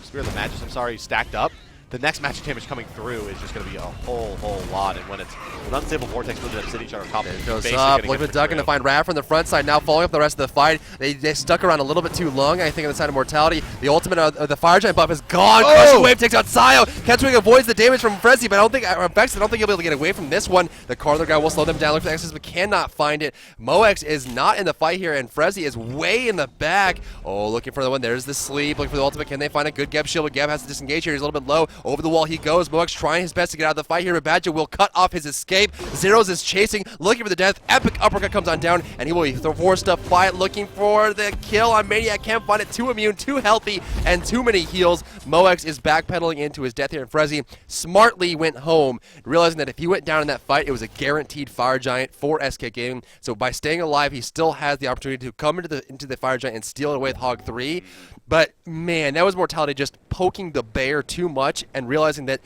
Spear of the Magus, stacked up, the next magic damage coming through is just going to be a whole lot. And when it's an Unstable Vortex with an Obsidian Shard on top, it goes up. Look at Ducking to find Raffer on the front side. Now following up the rest of the fight. They stuck around a little bit too long, I think, on the side of Mortality. The ultimate of the Fire Giant buff is gone. Crushing Wave takes out Sayo. Catchwing avoids the damage from Frezzy, but I don't think he'll be able to get away from this one. The Carler guy will slow them down. Look for the access, but cannot find it. Moex is not in the fight here, and Frezzy is way in the back. Oh, looking for the one. There's the sleep. Looking for the ultimate. Can they find a good Geb shield? But Geb has to disengage here. He's a little bit low. Over the wall he goes. Moex trying his best to get out of the fight here, but Badger will cut off his escape. Zeros is chasing, looking for the death. Epic uppercut comes on down, and he will be forced to fight, looking for the kill on Maniac. Can't find it. Too immune, too healthy, and too many heals. Moex is backpedaling into his death here, and Frezzy smartly went home, realizing that if he went down in that fight, it was a guaranteed Fire Giant for SK Gaming. So by staying alive, he still has the opportunity to come into the Fire Giant and steal it away with Hog 3. But man, that was Mortality just poking the bear too much and realizing that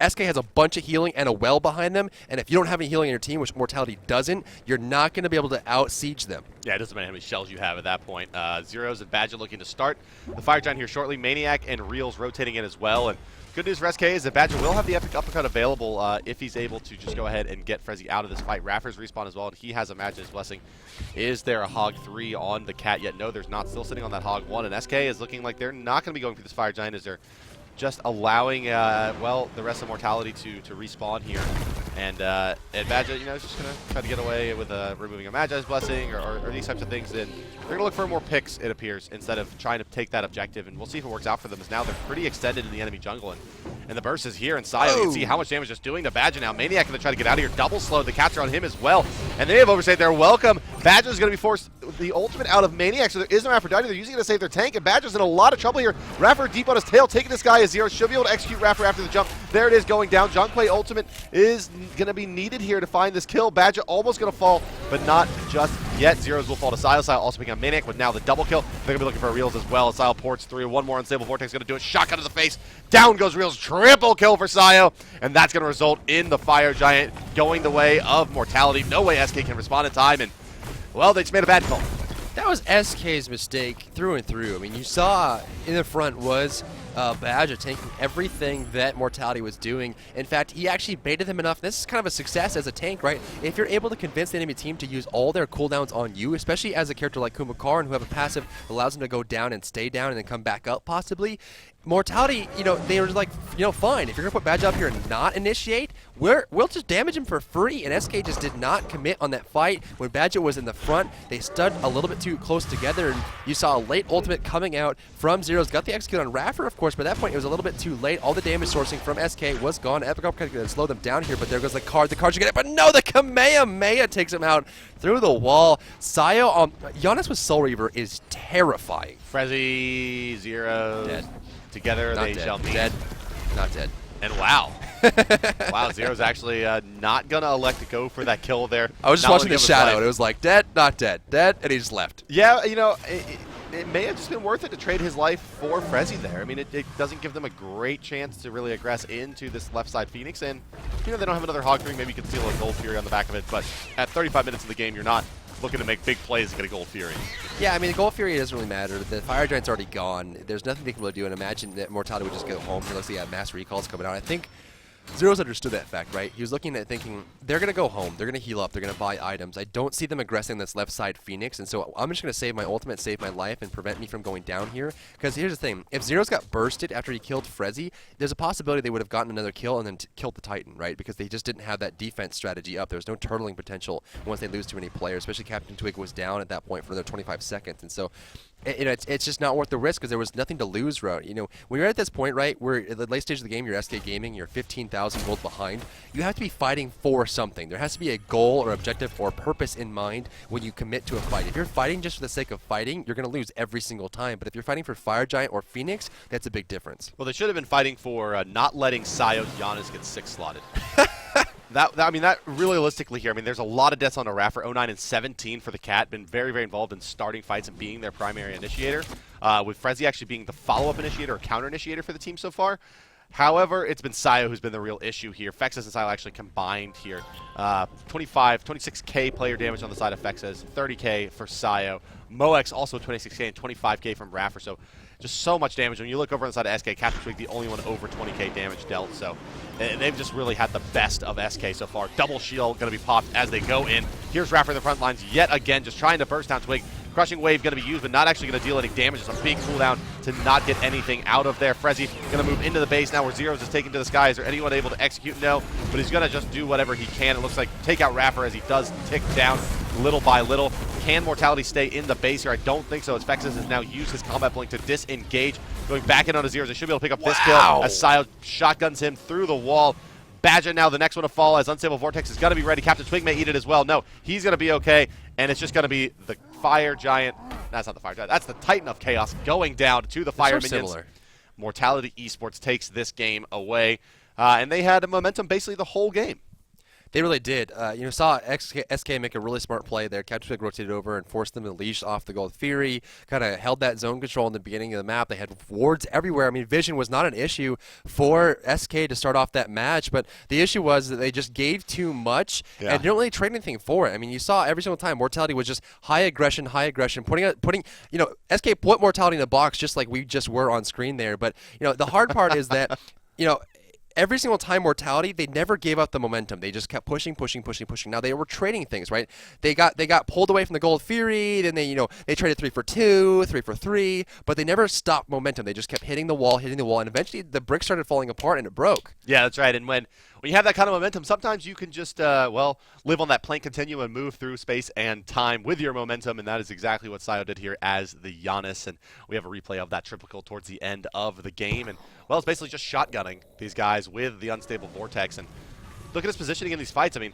SK has a bunch of healing and a well behind them, and if you don't have any healing in your team, which Mortality doesn't, you're not going to be able to out-siege them. Yeah, it doesn't matter how many shells you have at that point. Zeros and Badger looking to start the Fire Giant here shortly. Maniac and Reels rotating in as well. And good news for SK is that Badger will have the Epic Uppercut available if he's able to just go ahead and get Frezzy out of this fight. Raffer's respawn as well, and he has Imagine His Blessing. Is there a Hog 3 on the Cat yet? No, there's not. Still sitting on that Hog 1, and SK is looking like they're not going to be going for this Fire Giant as they're just allowing, well, the rest of Mortality to respawn here. And Badger, you know, is just going to try to get away with removing a Magi's Blessing or these types of things. And they're going to look for more picks, it appears, instead of trying to take that objective. And we'll see if it works out for them, as now they're pretty extended in the enemy jungle. And the burst is here, and Sio, you can see how much damage it's doing to Badger now. Maniac going to try to get out of here. Double slow, the catcher on him as well. And they have overstayed their welcome. Badger's going to be forced the ultimate out of Maniac, so there is no Aphrodite. They're using it to save their tank, and Badger's in a lot of trouble here. Raffer deep on his tail, taking this guy as Zero. Should be able to execute Raffer after the jump. There it is, going down. Junkplay ultimate is going to be needed here to find this kill. Badger almost going to fall, but not just yet. Zeros will fall to Sile. Sile also become Maniac with now the double kill. They're going to be looking for Reels as well. Sile ports through. One more Unstable Vortex going to do it. Shotgun to the face. Down goes Reels. Triple kill for Sio, and that's going to result in the Fire Giant going the way of Mortality. No way SK can respond in time, and, well, they just made a bad call. That was SK's mistake through and through. I mean, you saw in the front was Badger taking everything that Mortality was doing. In fact, he actually baited them enough. This is kind of a success as a tank, right? If you're able to convince the enemy team to use all their cooldowns on you, especially as a character like Kumakaran, who have a passive that allows them to go down and stay down and then come back up possibly, Mortality, you know, they were like, you know, fine, if you're going to put Badger up here and not initiate, we'll just damage him for free. And SK just did not commit on that fight. When Badger was in the front, they stood a little bit too close together, and you saw a late ultimate coming out from Zeros. Got the execute on Raffer, of course, but at that point it was a little bit too late. All the damage sourcing from SK was gone. Epic Uppercut going to slow them down here, but there goes the card. The card should get it, but no, the Kamehameha takes him out through the wall. Sio, Giannis with Soul Reaver is terrifying. Frezzy, Zero. Dead. Together Not they dead. shall meet. Dead. Not dead. And wow. Wow, Zero's actually not going to elect to go for that kill there. I was just Not watching letting the him shadow, life. and it was like, dead, not dead, dead, and he just left. Yeah, you know, it may have just been worth it to trade his life for Frezzy there. I mean, it doesn't give them a great chance to really aggress into this left side Phoenix. And, you know, they don't have another Hog 3. Maybe you can steal a Gold Fury on the back of it. But at 35 minutes of the game, you're not looking to make big plays to get a Gold Fury. Yeah, I mean, the Gold Fury doesn't really matter. The Fire Giant's already gone. There's nothing they can really do, and imagine that Mortality would just go home. He looks like he had mass recalls coming out. I think Zero's understood that fact, right? He was looking at thinking, they're going to go home, they're going to heal up, they're going to buy items. I don't see them aggressing this left side Phoenix, and so I'm just going to save my ultimate, save my life, and prevent me from going down here. Because here's the thing, if Zero's got bursted after he killed Frezzy, there's a possibility they would have gotten another kill and then killed the Titan, right? Because they just didn't have that defense strategy up. There was no turtling potential once they lose too many players, especially Captain Twig was down at that point for another 25 seconds. And so you know, it's just not worth the risk because there was nothing to lose, right? You know, when you're at this point, right, where at the late stage of the game, you're SK Gaming, you're 15,000 gold behind, you have to be fighting for something. There has to be a goal or objective or purpose in mind when you commit to a fight. If you're fighting just for the sake of fighting, you're going to lose every single time. But if you're fighting for Fire Giant or Phoenix, that's a big difference. Well, they should have been fighting for not letting Sio Giannis get 6 slotted. I mean, that realistically here, I mean, there's a lot of deaths on a Raffer. 09 and 17 for the Cat. Been very, very involved in starting fights and being their primary initiator. With Frezzy actually being the follow-up initiator or counter-initiator for the team so far. However, it's been Sio who's been the real issue here. Fexes and Sio actually combined here. 26k player damage on the side of Fexes, 30k for Sio. Moex also 26k and 25k from Raffer. So just so much damage. When you look over on the side of SK, Captain Twig the only one over 20k damage dealt. So they've just really had the best of SK so far. Double shield going to be popped as they go in. Here's Raffer in the front lines yet again, just trying to burst down Twig. Crushing Wave going to be used, but not actually going to deal any damage. Just a big cooldown to not get anything out of there. Frezzy going to move into the base now where Zeros is taken to the sky. Is there anyone able to execute? No, but he's going to just do whatever he can. It looks like take out Raffer as he does tick down little by little. Can Mortality stay in the base here? I don't think so, as Fexes has now used his combat blink to disengage. Going back in on his Zeros. They should be able to pick up this kill as Sio shotguns him through the wall. Badger now the next one to fall as Unstable Vortex is going to be ready. Captain Twig may eat it as well. No, he's going to be okay, and it's just going to be the Fire Giant. That's not the Fire Giant. That's the Titan of Chaos going down to the Fire Minions. Similar. Mortality Esports takes this game away, and they had momentum basically the whole game. They really did. Saw SK make a really smart play there. Capture Pick rotated over and forced them to leash off the Gold Fury. Kind of held that zone control in the beginning of the map. They had wards everywhere. I mean, vision was not an issue for SK to start off that match, but the issue was that they just gave too much and didn't really trade anything for it. I mean, you saw every single time Mortality was just high aggression, putting SK put Mortality in the box just like we just were on screen there. But the hard part is that every single time Mortality, they never gave up the momentum. They just kept pushing. Now they were trading things, right? They got pulled away from the Gold Fury, then they traded 3 for 2, 3 for 3, but they never stopped momentum. They just kept hitting the wall, and eventually the brick started falling apart and it broke. Yeah, that's right. And when you have that kind of momentum, sometimes you can just live on that plank continuum and move through space and time with your momentum, and that is exactly what Sayo did here as the Giannis. And we have a replay of that triple kill towards the end of the game, and it's basically just shotgunning these guys with the unstable vortex. And look at his positioning in these fights. I mean,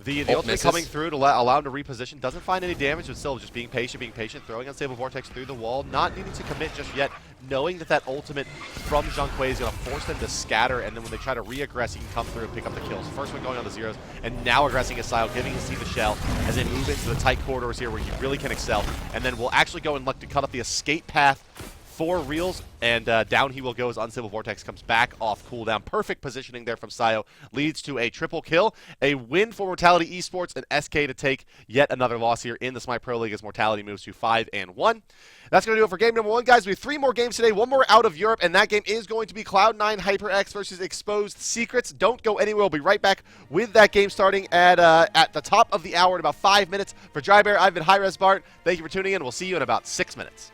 the ultimate coming through to allow him to reposition, doesn't find any damage, but still just being patient, throwing unstable vortex through the wall, not needing to commit just yet, knowing that ultimate from Zhonghui is going to force them to scatter, and then when they try to re-aggress, he can come through and pick up the kills. First one going on the zeros, and now aggressing his Sayo, giving his team the shell as they move into the tight corridors here where he really can excel, and then will actually go and look to cut up the escape path for Reels, and down he will go as Unstable Vortex comes back off cooldown. Perfect positioning there from Sayo leads to a triple kill, a win for Mortality Esports, and SK to take yet another loss here in the Smite Pro League as Mortality moves to 5-1. That's going to do it for game number 1, guys. We have 3 more games today, 1 more out of Europe, and that game is going to be Cloud9 HyperX versus Exposed Secrets. Don't go anywhere. We'll be right back with that game starting at the top of the hour in about 5 minutes. For Drybear, I've been hi-rez Bart. Thank you for tuning in. We'll see you in about 6 minutes.